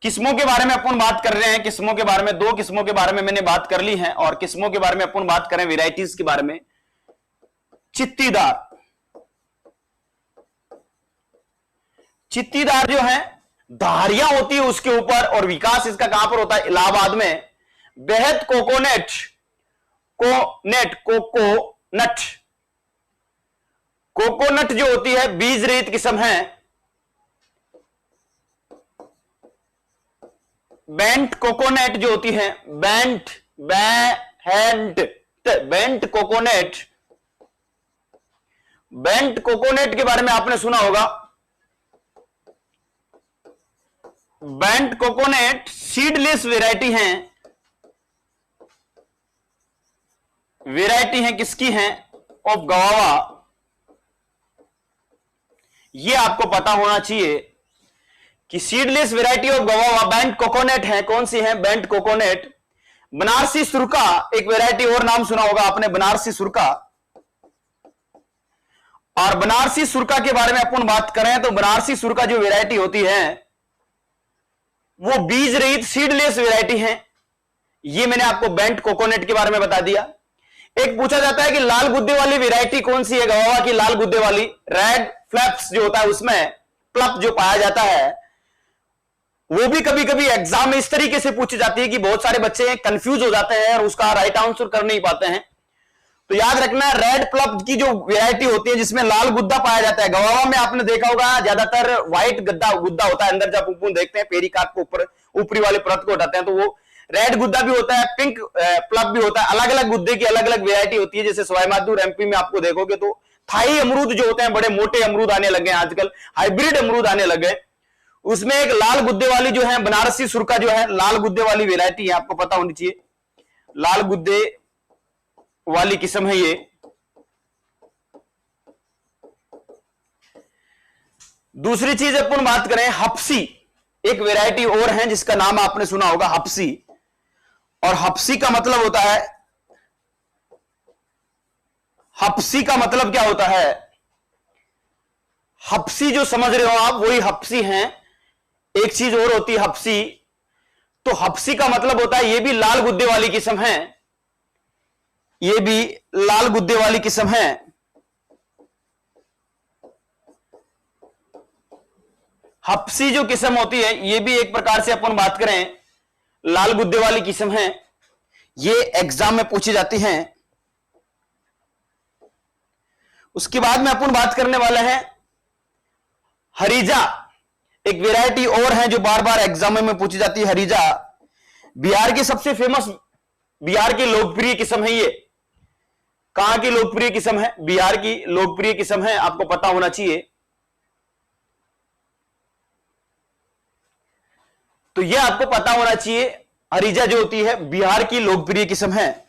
किस्मों के बारे में अपन बात कर रहे हैं। किस्मों के बारे में 2 किस्मों के बारे में मैंने बात कर ली है, और किस्मों के बारे में अपन बात करें वैरायटीज के बारे में। चित्तीदार, चित्तीदार जो है धारियां होती है उसके ऊपर, और विकास इसका कहां पर होता है? इलाहाबाद में। बेहद कोकोनट, कोकोनट जो होती है बीज रहित किस्म है। बेंट कोकोनट जो होती है, बेंट कोकोनट के बारे में आपने सुना होगा। बेंट कोकोनट सीडलेस वैरायटी है किसकी है? ऑफ गवावा। ये आपको पता होना चाहिए कि seedless variety of गवावा bent coconut है। कौन सी है? Bent coconut. बनारसी सुरका एक वैरायटी और नाम सुना होगा आपने, बनारसी सुरका। और बनारसी सुरका के बारे में अपन बात करें तो बनारसी सुरका जो वैरायटी होती है वो बीज रहित सीडलेस वैरायटी है। ये मैंने आपको बेंट कोकोनट के बारे में बता दिया। एक पूछा जाता है कि लाल गुद्दे वाली वैरायटी कौन सी है गवावा की? लाल गुद्दे वाली, रेड फ्लैप्स जो होता है उसमें प्लप जो पाया जाता है, वो भी कभी कभी एग्जाम में इस तरीके से पूछी जाती है कि बहुत सारे बच्चे कंफ्यूज हो जाते हैं और उसका राइट आंसर कर नहीं पाते हैं। तो याद रखना, रेड प्लप की जो वैरायटी होती है जिसमें लाल गुद्दा पाया जाता है। गवावा में आपने देखा होगा ज्यादातर व्हाइट गुद्दा होता है अंदर। जब अपन देखते हैं पेरिकाट को ऊपर ऊपरी वाली परत को हटाते हैं तो वो रेड गुद्दा भी होता है, पिंक प्लप भी होता है। अलग अलग गुद्दे की अलग अलग वैरायटी होती है। जैसे सवाई माधोपुर MP में आपको देखोगे तो थाई अमरूद जो होते हैं, बड़े मोटे अमरूद आने लगे हैं आजकल, हाइब्रिड अमरूद आने लगे। उसमें एक लाल गुद्दे वाली जो है बनारसी सुरका जो है लाल गुद्दे वाली वैरायटी है, आपको पता होनी चाहिए। लाल गुद्दे वाली किस्म है ये। दूसरी चीज अपन बात करें, हप्सी एक वैरायटी और है जिसका नाम आपने सुना होगा, हप्सी। और हप्सी का मतलब होता है, हप्सी का मतलब क्या होता है? हप्सी जो समझ रहे हो आप वही हप्सी हैं। एक चीज और होती है हप्सी। तो हप्सी का मतलब होता है ये भी लाल गुद्दे वाली किस्म है, ये भी लाल गुद्दे वाली किस्म है। हप्सी जो किस्म होती है ये भी एक प्रकार से अपन बात करें लाल गुद्दे वाली किस्म है। ये एग्जाम में पूछी जाती हैं। उसके बाद में अपन बात करने वाले हैं हरीजा, एक वैरायटी और है जो बार बार एग्जाम में पूछी जाती है। हरीजा बिहार की सबसे फेमस, बिहार की लोकप्रिय किस्म है। ये कहां की लोकप्रिय किस्म है? बिहार की लोकप्रिय किस्म है, आपको पता होना चाहिए। तो यह आपको पता होना चाहिए, हरीजा जो होती है बिहार की लोकप्रिय किस्म है।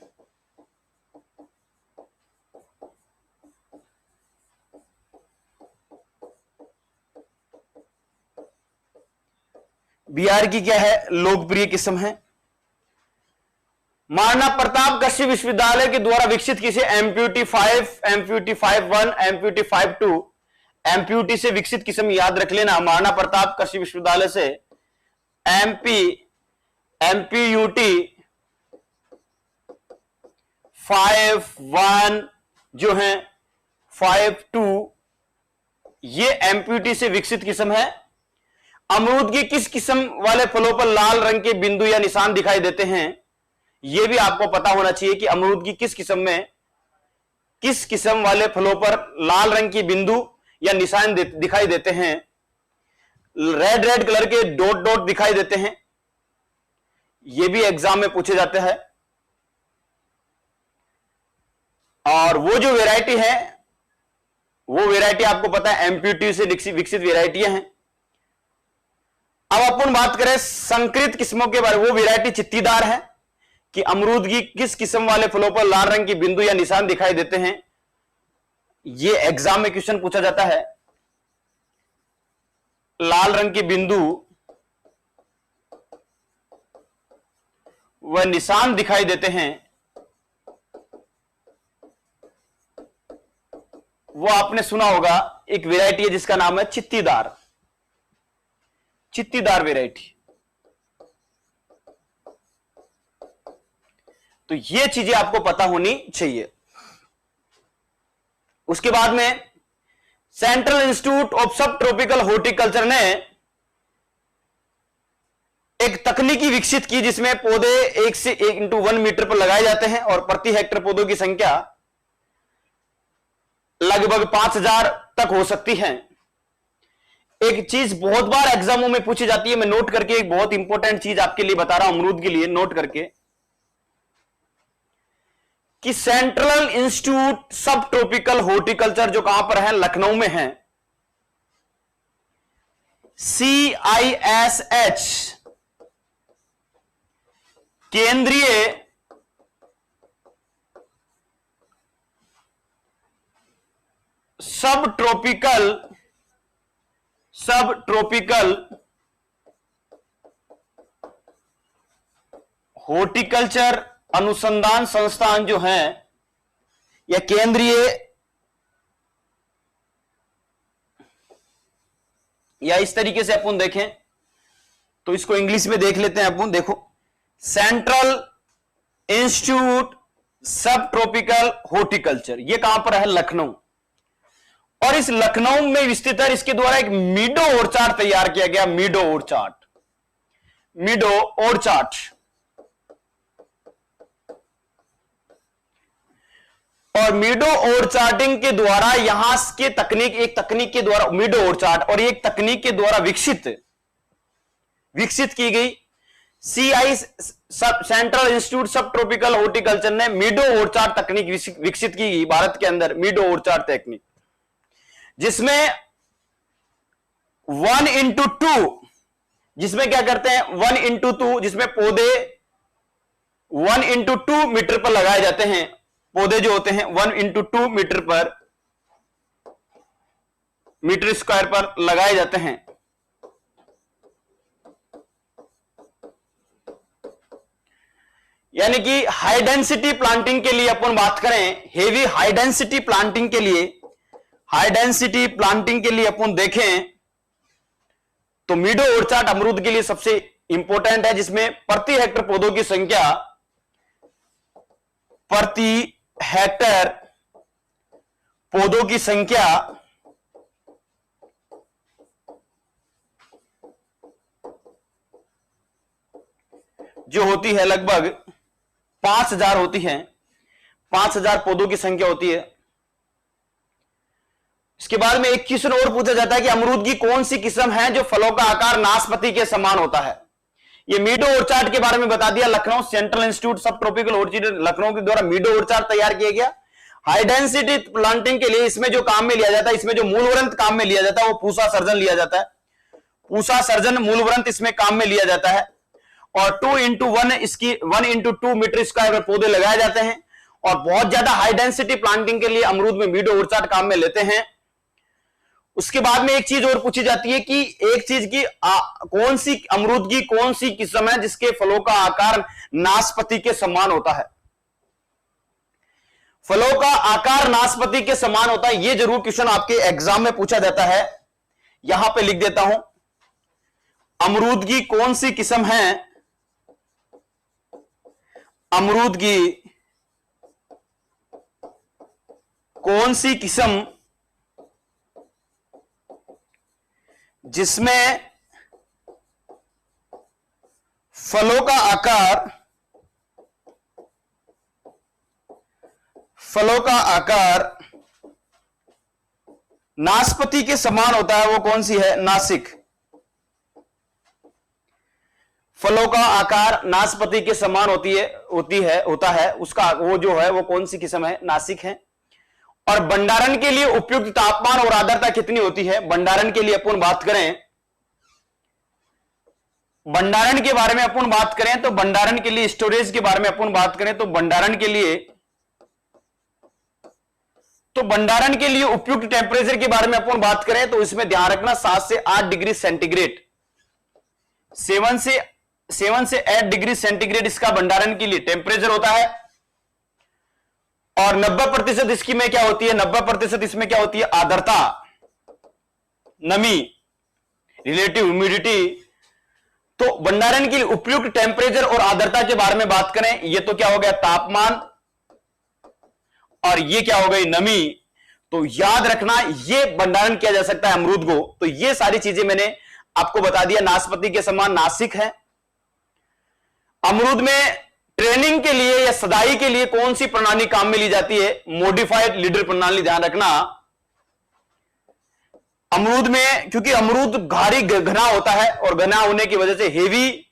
बिहार की क्या है? लोकप्रिय किस्म है। महाराणा प्रताप कृषि विश्वविद्यालय के द्वारा विकसित किसे? MPUT 5, MPUT 5-1, MPUT 5-2, MPUT से विकसित किस्म याद रख लेना। महाराणा प्रताप कृषि विश्वविद्यालय से MPUT 5-1 जो है 5-2, ये MPUT से विकसित किस्म है। अमरूद की किस किस्म वाले फलों पर लाल रंग के बिंदु या निशान दिखाई देते हैं? यह भी आपको पता होना चाहिए कि अमरूद की किस किस्म वाले फलों पर लाल रंग की बिंदु या निशान दिखाई देते हैं, रेड रेड कलर के डॉट डॉट दिखाई देते हैं। यह भी एग्जाम में पूछे जाते हैं। और वो जो वैरायटी है, वो वैरायटी आपको पता है एमपीटी से विकसित वैरायटियां हैं। अब अपन बात करें संकरित किस्मों के बारे में, वो वैरायटी चित्तीदार है कि अमरूद की किस किस्म वाले फलों पर लाल रंग की बिंदु या निशान दिखाई देते हैं। यह एग्जाम में क्वेश्चन पूछा जाता है। लाल रंग की बिंदु व निशान दिखाई देते हैं, वो आपने सुना होगा। एक वैरायटी है जिसका नाम है चित्तीदार वैरायटी। तो ये चीजें आपको पता होनी चाहिए। उसके बाद में सेंट्रल इंस्टीट्यूट ऑफ सब ट्रॉपिकल हॉर्टिकल्चर ने एक तकनीकी विकसित की जिसमें पौधे 1 से 1:1 मीटर पर लगाए जाते हैं और प्रति हेक्टेयर पौधों की संख्या लगभग 5000 तक हो सकती है। एक चीज बहुत बार एग्जामों में पूछी जाती है, मैं नोट करके एक बहुत इंपॉर्टेंट चीज आपके लिए बता रहा हूं, अमरूद के लिए नोट करके, कि सेंट्रल इंस्टीट्यूट सब ट्रॉपिकल हॉर्टिकल्चर जो कहां पर है, लखनऊ में है, CISH केंद्रीय सब ट्रॉपिकल हॉर्टिकल्चर अनुसंधान संस्थान जो है, या केंद्रीय, या इस तरीके से अपन देखें तो इसको इंग्लिश में देख लेते हैं अपन। देखो, सेंट्रल इंस्टीट्यूट सब ट्रॉपिकल हॉर्टिकल्चर, ये कहां पर है, लखनऊ। और इस लखनऊ में विस्तृत है। इसके द्वारा एक मीडो ऑर्चार्ड तैयार किया गया, मीडो ऑर्चार्ड। और मीडो ऑर्चार्डिंग के द्वारा यहां के एक तकनीक के द्वारा मीडो ऑर्चार्ड, और एक तकनीक के द्वारा विकसित की गई सेंट्रल इंस्टीट्यूट सब ट्रॉपिकल हॉर्टिकल्चर ने मीडो ऑर्चार्ड तकनीक विकसित की गई भारत के अंदर, मीडो ऑर्चार्ड टेक्निक, जिसमें 1:2, जिसमें क्या करते हैं, 1:2, जिसमें पौधे 1:2 मीटर पर लगाए जाते हैं। पौधे जो होते हैं 1:2 मीटर स्क्वायर पर लगाए जाते हैं। यानी कि हाई डेंसिटी प्लांटिंग के लिए अपन बात करें, हेवी हाई डेंसिटी प्लांटिंग के लिए अपन देखें तो मीडो ऑर्चार्ड अमरूद के लिए सबसे इंपॉर्टेंट है, जिसमें प्रति हेक्टेयर पौधों की संख्या, प्रति हेक्टेयर पौधों की संख्या जो होती है लगभग 5000 होती है, 5000 पौधों की संख्या होती है। इसके बाद में एक क्वेश्चन और पूछा जाता है कि अमरूद की कौन सी किस्म है जो फलों का आकार नाशपाती के समान होता है। ये मीडो ऑर्चार्ड के बारे में बता दिया। लखनऊ सेंट्रल इंस्टीट्यूट सब ट्रॉपिकल ऑर्चिड लखनऊ के द्वारा मीडो ऑर्चार्ड तैयार किया गया। हाई डेंसिटी प्लांटिंग के लिए इसमें जो काम में लिया जाता है, इसमें जो मूलवृंत काम में लिया जाता है, वो पूसा सर्जन लिया जाता है। पूसा सर्जन मूलवृंत इसमें काम में लिया जाता है। और 2:1 इसकी 1:2 मीटर स्क्वायर में पौधे लगाए जाते हैं। और बहुत ज्यादा हाई डेंसिटी प्लांटिंग के लिए अमरूद में मीडो ऑर्चार्ड काम में लेते हैं। उसके बाद में एक चीज और पूछी जाती है कि एक चीज की कौन सी अमरूद की कौन सी किस्म है जिसके फलों का आकार नाशपाती के समान होता है। फलों का आकार नाशपाती के समान होता है, यह जरूर क्वेश्चन आपके एग्जाम में पूछा जाता है। यहां पे लिख देता हूं, अमरूद की कौन सी किस्म है, अमरूद की कौन सी किस्म जिसमें फलों का आकार, फलों का आकार नाशपाती के समान होता है, वो कौन सी है? नासिक। फलों का आकार नाशपाती के समान होता है, उसका वो जो है वो कौन सी किस्म है? नासिक है। और भंडारण के लिए उपयुक्त तापमान और आर्द्रता कितनी होती है? भंडारण के लिए अपन बात करें, भंडारण के बारे में अपन बात करें तो भंडारण के लिए, स्टोरेज के बारे में अपन बात करें तो भंडारण के लिए उपयुक्त टेम्परेचर के बारे में अपन बात करें तो इसमें ध्यान रखना 7 से 8 डिग्री सेंटीग्रेड, 7 से 8 डिग्री सेंटीग्रेड इसका भंडारण के लिए टेम्परेचर होता है। और 90% इसकी में क्या होती है? 90% इसमें क्या होती है? आर्द्रता, नमी, रिलेटिव ह्यूमिडिटी। तो भंडारण के लिए उपयुक्त टेम्परेचर और आर्द्रता के बारे में बात करें, ये तो क्या हो गया? तापमान, और ये क्या हो गई? नमी। तो याद रखना ये भंडारण किया जा सकता है अमरूद को। तो ये सारी चीजें मैंने आपको बता दिया। नाशपाती के समान नासिक है। अमरूद में ट्रेनिंग के लिए या सदाई के लिए कौन सी प्रणाली काम में ली जाती है? मॉडिफाइड लीडर प्रणाली। ध्यान रखना अमरूद में, क्योंकि अमरूद भारी घना होता है और घना होने की वजह से हेवी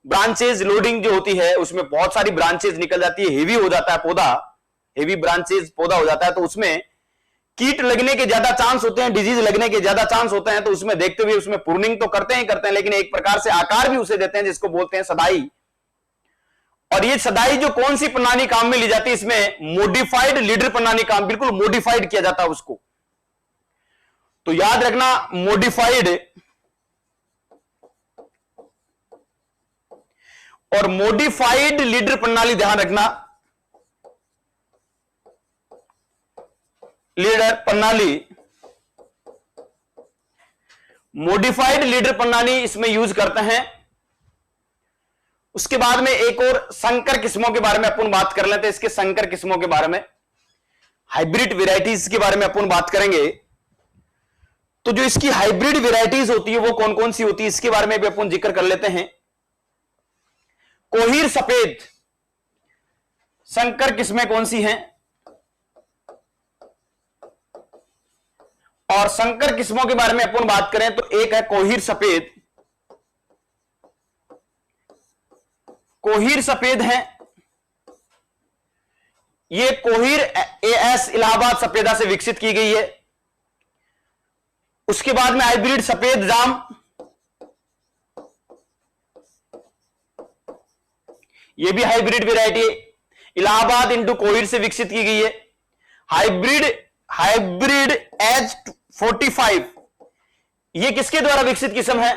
ब्रांचेज लोडिंग जो होती है उसमें बहुत सारी ब्रांचेज निकल जाती है, हेवी हो जाता है पौधा, हेवी ब्रांचेज पौधा हो जाता है। तो उसमें कीट लगने के ज्यादा चांस होते हैं, डिजीज लगने के ज्यादा चांस होते हैं। तो उसमें देखते हुए उसमें प्रूनिंग तो करते हैं, लेकिन एक प्रकार से आकार भी उसे देते हैं जिसको बोलते हैं सदाई। और ये सदाई जो कौन सी प्रणाली काम में ली जाती है? इसमें मॉडिफाइड लीडर प्रणाली काम, बिल्कुल मॉडिफाइड किया जाता है उसको। तो याद रखना मॉडिफाइड और मॉडिफाइड लीडर प्रणाली, ध्यान रखना लीडर प्रणाली, मॉडिफाइड लीडर प्रणाली इसमें यूज करते हैं। उसके बाद में एक और संकर किस्मों के बारे में अपन बात कर लेते हैं। इसके संकर किस्मों के बारे में, हाइब्रिड वेराइटीज के बारे में अपन बात करेंगे। तो जो इसकी हाइब्रिड वेराइटीज होती है वो कौन कौन सी होती है, इसके बारे में भी अपन जिक्र कर लेते हैं। कोहिर सफेद संकर किस्में कौन सी हैं? और संकर किस्मों के बारे में अपन बात करें तो एक है कोहिर सफेद। कोहिर सफेद है, ये कोहिर एएस इलाहाबाद सफेदा से विकसित की गई है। उसके बाद में हाइब्रिड सफेद जाम, ये भी hybrid variety Allahabad into Kohir से विकसित की गई है। हाइब्रिड H45 ये किसके द्वारा विकसित किस्म है?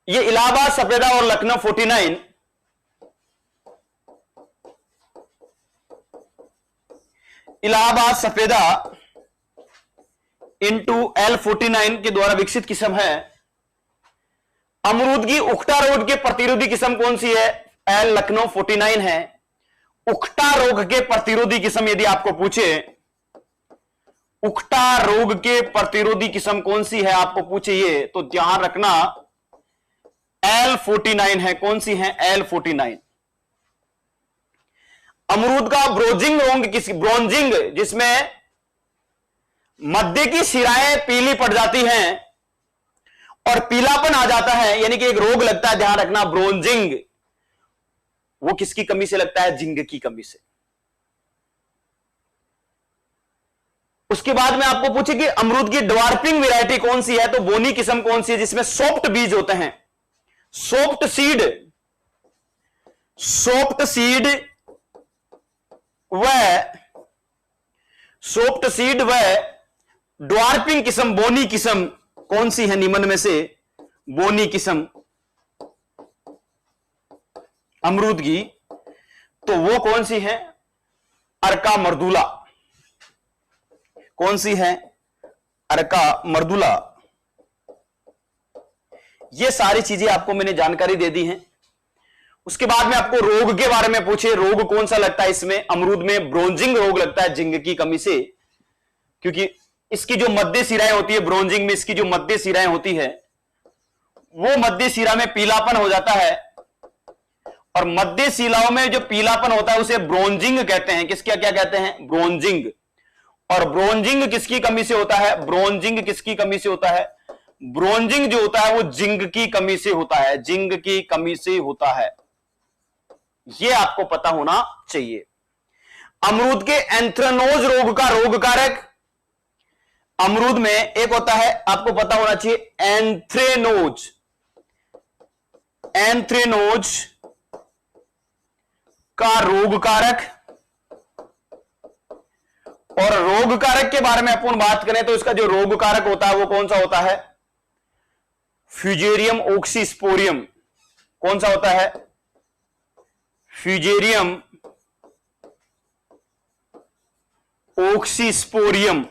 ये इलाहाबाद सफेदा और लखनऊ 49, इलाहाबाद सफेदा इंटू L49 के द्वारा विकसित किस्म है। अमरूद की उखटा रोग के प्रतिरोधी किस्म कौन सी है? L लखनऊ 49 है। उखटा रोग के प्रतिरोधी किस्म यदि आपको पूछे, उखटा रोग के प्रतिरोधी किस्म कौन सी है आपको पूछे ये, तो ध्यान रखना L49 है। कौन सी है? L49। अमरूद का ब्रोजिंग रोग ब्रोंजिंग, जिसमें मध्य की सिराएं पीली पड़ जाती हैं और पीलापन आ जाता है, यानी कि एक रोग लगता है, ध्यान रखना ब्रोंजिंग, वो किसकी कमी से लगता है? जिंक की कमी से। उसके बाद में आपको पूछे कि अमरूद की ड्वार्पिंग वैरायटी कौन सी है, तो बोनी किस्म कौन सी है जिसमें सॉफ्ट बीज होते हैं? सॉफ्ट सीड व ड्वार्पिंग किस्म, बोनी किस्म कौन सी है निम्न में से? बोनी किस्म अमरूद की, तो वो कौन सी है? अर्का मर्दुला। कौन सी है? अर्का मर्दुला। ये सारी चीजें आपको मैंने जानकारी दे दी हैं। उसके बाद में आपको रोग के बारे में पूछे, रोग कौन सा लगता है इसमें? अमरूद में ब्रोंजिंग रोग लगता है जिंक की कमी से, क्योंकि इसकी जो मध्य सिराएं होती है, ब्रोंजिंग में इसकी जो मध्य सिराएं होती है वो मध्य शिरा में पीलापन हो जाता है, और मध्य शिलाओं में जो पीलापन होता है उसे ब्रोंजिंग कहते हैं। किसका क्या कहते हैं? ब्रोंजिंग। और ब्रोंजिंग किसकी कमी से होता है? ब्रोंजिंग किसकी कमी से होता है? ब्रोंजिंग जो होता है वो जिंक की कमी से होता है, जिंक की कमी से होता है। यह आपको पता होना चाहिए। अमरूद के एंथ्रेनोज रोग का रोग कारक, अमरूद में एक होता है, आपको पता होना चाहिए, एंथ्रेनोज। एंथ्रेनोज का रोग कारक, और रोग कारक के बारे में अपन बात करें तो इसका जो रोग कारक होता है वो कौन सा होता है? फ्यूजेरियम ऑक्सीस्पोरियम। कौन सा होता है? फ्यूजेरियम ऑक्सीस्पोरियम।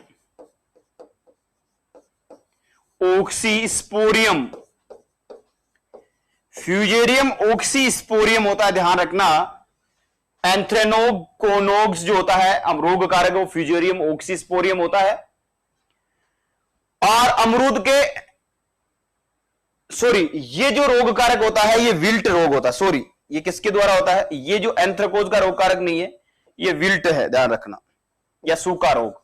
ऑक्सीस्पोरियम, फ्यूजेरियम ऑक्सीस्पोरियम होता है, ध्यान रखना। एंथ्रेनोकोनोग्स जो होता है रोग कारक वो फ्यूजेरियम ऑक्सीस्पोरियम होता है। और अमरूद के ये जो रोग कारक होता है ये विल्ट रोग होता है। ये किसके द्वारा होता है? ये जो एंथ्रेकोज का रोग कारक नहीं है, ये विल्ट है, ध्यान रखना, या सूखा रोग।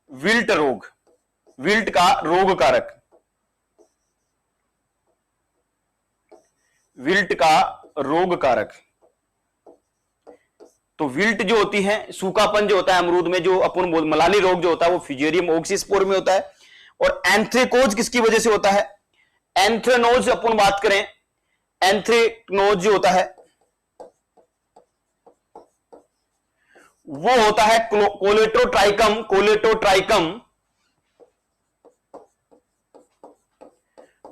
विल्ट रोग, विल्ट का रोग कारक, विल्ट का रोग कारक। तो विल्ट जो होती है, सूखापन जो होता है अमरूद में, जो अपन मलानी रोग जो होता है वो फ्यूजेरियम ऑक्सीस्पोर में होता है। और एंथ्रेकोज किसकी वजह से होता है? एंथ्रेनोज अपन बात करें, एंथ्रेनोज जो होता है वो होता है Colletotrichum. Colletotrichum,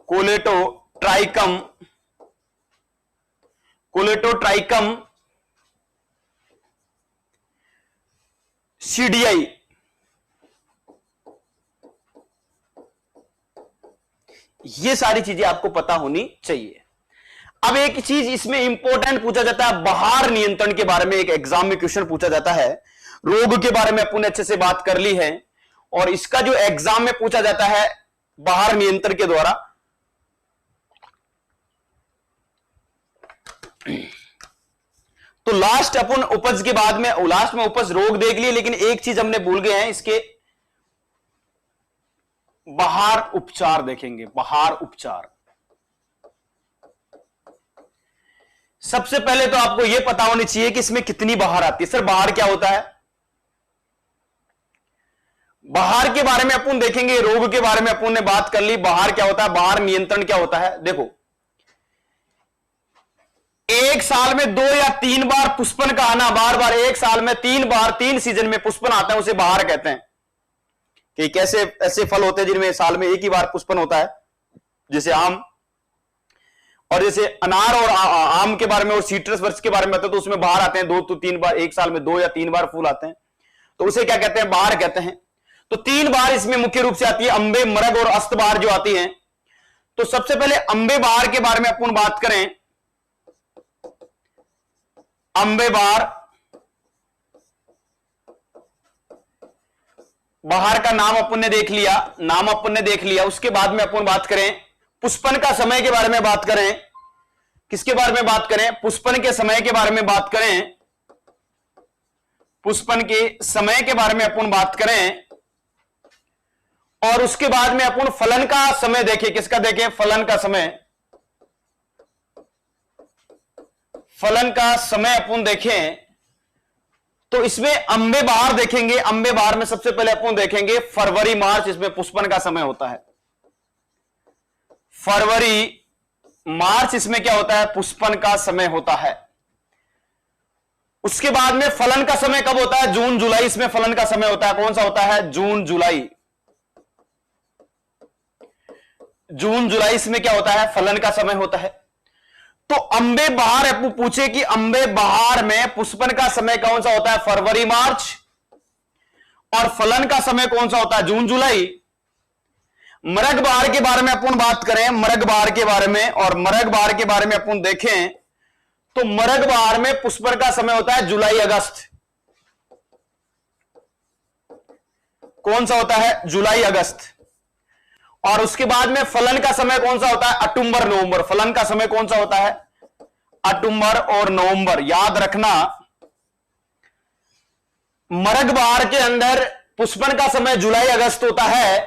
Colletotrichum, Colletotrichum CDI. ये सारी चीजें आपको पता होनी चाहिए। अब एक चीज इसमें इंपॉर्टेंट पूछा जाता है, बहार नियंत्रण के बारे में एक एग्जाम में क्वेश्चन पूछा जाता है। रोग के बारे में अपन अच्छे से बात कर ली है, और इसका जो एग्जाम में पूछा जाता है बहार नियंत्रण के द्वारा, तो लास्ट अपन उपज के बाद में, लास्ट में उपज रोग देख लिए, लेकिन एक चीज हमने भूल गए हैं, इसके बहार उपचार देखेंगे। बहार उपचार, सबसे पहले तो आपको यह पता होनी चाहिए कि इसमें कितनी बहार आती है। सर बहार क्या होता है? बहार के बारे में अपन देखेंगे, रोग के बारे में अपन ने बात कर ली। बहार क्या होता है? बहार नियंत्रण क्या होता है? देखो, एक साल में 2 या 3 बार पुष्पन का आना, बार बार एक साल में 3 बार, 3 सीजन में पुष्पन आता है, उसे बहार कहते हैं। कि कैसे ऐसे फल होते हैं जिनमें साल में एक ही बार पुष्पन होता है, जैसे आम, और जैसे अनार और आम के बारे में और सीट्रस वृक्ष के बारे में आता है, तो उसमें बहार आते हैं 2 to 3 बार, एक साल में 2 या 3 बार फूल आते हैं, तो उसे क्या कहते हैं? बहार कहते हैं। तो 3 बार इसमें मुख्य रूप से आती है, अंबे, मरग और अस्त बहार जो आती है। तो सबसे पहले अंबे बहार के बारे में अपन बात करें। अंबे बहार, बहार का नाम अपन ने देख लिया, नाम अपन ने देख लिया। उसके बाद में अपन बात करें पुष्पन का समय के बारे में बात करें। किसके बारे में बात करें? पुष्पन के समय के बारे में बात करें। पुष्पन के समय के बारे में अपन बात करें, और उसके बाद में अपन फलन का समय देखें। किसका देखें? फलन का समय। फलन का समय अपन देखें तो इसमें अंबे बहार देखेंगे। अंबे बहार में सबसे पहले अपन देखेंगे फरवरी मार्च, इसमें पुष्पन का समय होता है। फरवरी मार्च इसमें क्या होता है? पुष्पन का समय होता है। उसके बाद में फलन का समय कब होता है? जून जुलाई, इसमें फलन का समय होता है। कौन सा होता है? जून जुलाई। जून जुलाई इसमें क्या होता है? फलन का समय होता है। तो अंबे बहार आपको पूछे कि अंबे बहार में पुष्पन का समय कौन सा होता है? फरवरी मार्च। और फलन का समय कौन सा होता है? जून जुलाई। मरग बहार के बारे में अपन बात करें, मरग बहार के बारे में, और मरग बहार के बारे में अपन देखें तो मरग बहार में पुष्पन का समय होता है जुलाई अगस्त। कौन सा होता है? जुलाई अगस्त। और उसके बाद में फलन का समय कौन सा होता है? अक्टूबर नवंबर। फलन का समय कौन सा होता है? अक्टूबर और नवंबर। याद रखना, मरग बहार के अंदर पुष्पन का समय जुलाई अगस्त होता है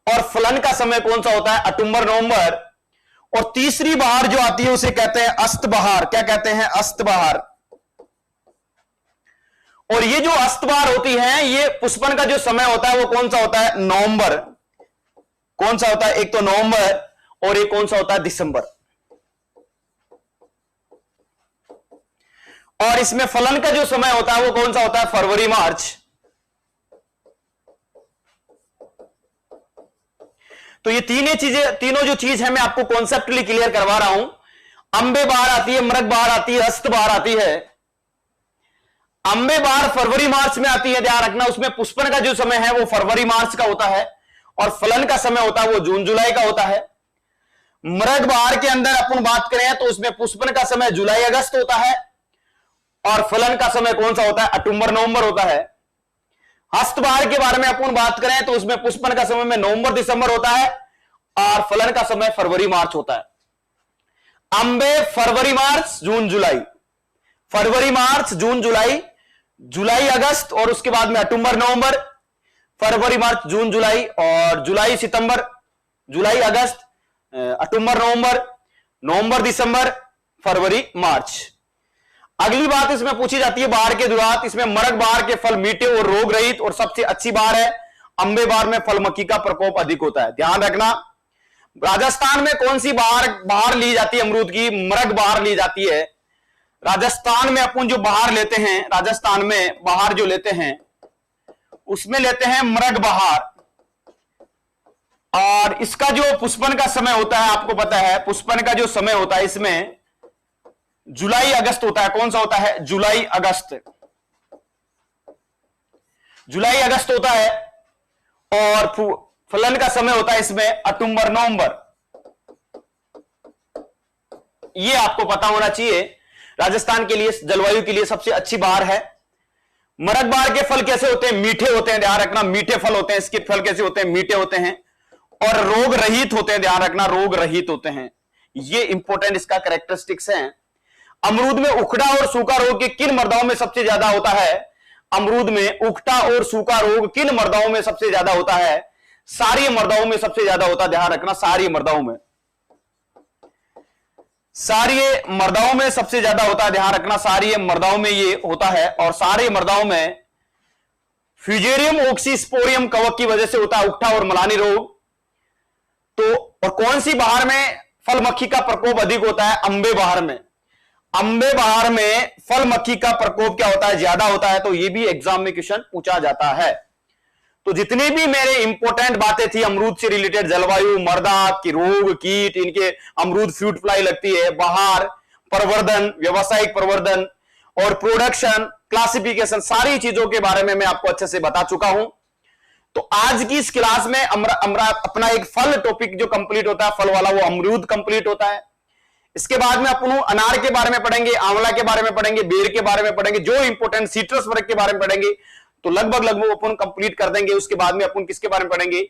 और फलन का समय कौन सा होता है? अक्टूबर नवंबर। और तीसरी बहार जो आती है उसे कहते हैं अस्त बहार। क्या कहते हैं? अस्त बहार। और ये जो अस्त बहार होती है, ये पुष्पन का जो समय होता है वो कौन सा होता है? नवंबर। कौन सा होता है? एक तो नवंबर और एक कौन सा होता है? दिसंबर। और इसमें फलन का जो समय होता है वो कौन सा होता है? फरवरी मार्च। तो ये तीनों जो चीज है मैं आपको कॉन्सेप्टली क्लियर करवा रहा हूं। अंबे बहार आती है, मृग बहार आती है, अस्त बहार आती है। अंबे बहार फरवरी मार्च में आती है, ध्यान रखना। उसमें पुष्पन का जो समय है वो फरवरी मार्च का होता है और फलन का समय होता है वो जून जुलाई का होता है। मृग बहार के अंदर अपन बात करें तो उसमें पुष्पन का समय जुलाई अगस्त होता है और फलन का समय कौन सा होता है? अक्टूबर नवंबर होता है। हस्त बहार के बारे में अपन बात करें तो उसमें पुष्पन का समय में नवंबर दिसंबर होता है और फलन का समय फरवरी मार्च होता है। अंबे फरवरी मार्च जून जुलाई, फरवरी मार्च जून जुलाई, जुलाई अगस्त और उसके बाद में अक्टूबर नवंबर, फरवरी मार्च जून जुलाई और जुलाई सितंबर, जुलाई अगस्त, अक्टूबर नवंबर, नवंबर दिसंबर, फरवरी मार्च। अगली बात इसमें पूछी जाती है बहार के दुरात। इसमें मरग बहार के फल मीठे और रोग रहित और सबसे अच्छी बहार है। अंबे बहार में फल मक्खी का प्रकोप अधिक होता है। ध्यान रखना, राजस्थान में कौन सी बहार ली जाती है? अमरूद की मरग बहार ली जाती है। राजस्थान में अपन जो बहार लेते हैं, राजस्थान में बहार जो लेते हैं उसमें लेते हैं मरग बहार। और इसका जो पुष्पन का समय होता है आपको पता है, पुष्पन का जो समय होता है इसमें जुलाई अगस्त होता है। कौन सा होता है? जुलाई अगस्त, जुलाई अगस्त होता है। और फलन का समय होता है इसमें अक्टूबर नवंबर। ये आपको पता होना चाहिए। राजस्थान के लिए, जलवायु के लिए सबसे अच्छी बहार है। मरग बहार के फल कैसे होते हैं? मीठे होते हैं। ध्यान रखना, मीठे फल होते हैं। इसके फल कैसे होते हैं? मीठे होते हैं और रोग रहित होते हैं। ध्यान रखना, रोग रहित होते हैं। ये इंपॉर्टेंट इसका कैरेक्टरिस्टिक्स है। अमरूद में उखड़ा और सूखा रोग के किन मृदाओं में सबसे ज्यादा होता है? अमरूद में उखड़ा और सूखा रोग किन मृदाओं में सबसे ज्यादा होता है? सारी मृदाओं में सबसे ज्यादा होता है। ध्यान रखना, सारी मृदाओं में, सारी मृदाओं में सबसे ज्यादा होता है। ध्यान रखना, सारी मृदाओं में ये होता है और सारी मृदाओं में फ्यूजेरियम ऑक्सीस्पोरियम कवक की वजह से होता है उखड़ा और मलानी रोग। तो और कौन सी बहार में फल मक्खी का प्रकोप अधिक होता है? अंबे बहार में। अंबे बहार में फल मक्खी का प्रकोप क्या होता है? ज्यादा होता है। तो ये भी एग्जाम में क्वेश्चन पूछा जाता है। तो जितनी भी मेरे इंपॉर्टेंट बातें थी अमरूद से रिलेटेड, जलवायु, मृदा की रोग, कीट, इनके अमरूद फ्रूट फ्लाई लगती है, बहार, प्रवर्धन, व्यावसायिक प्रवर्धन और प्रोडक्शन, क्लासिफिकेशन, सारी चीजों के बारे में मैं आपको अच्छे से बता चुका हूं। तो आज की इस क्लास में अपना एक फल टॉपिक जो कंप्लीट होता है, फल वाला, वो अमरूद कंप्लीट होता है। इसके बाद में अपन अनार के बारे में पढ़ेंगे, आंवला के बारे में पढ़ेंगे, बेर के बारे में पढ़ेंगे, जो इंपॉर्टेंट सिट्रस वर्ग के बारे में पढ़ेंगे। तो लगभग अपन कंप्लीट कर देंगे। उसके बाद में अपन किसके बारे में पढ़ेंगे?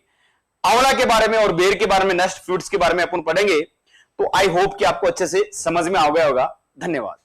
आंवला के बारे में और बेर के बारे में, नेक्स्ट फ्रूट्स के बारे में अपन पढ़ेंगे। तो आई होप कि आपको अच्छे से समझ में आ गया होगा। धन्यवाद।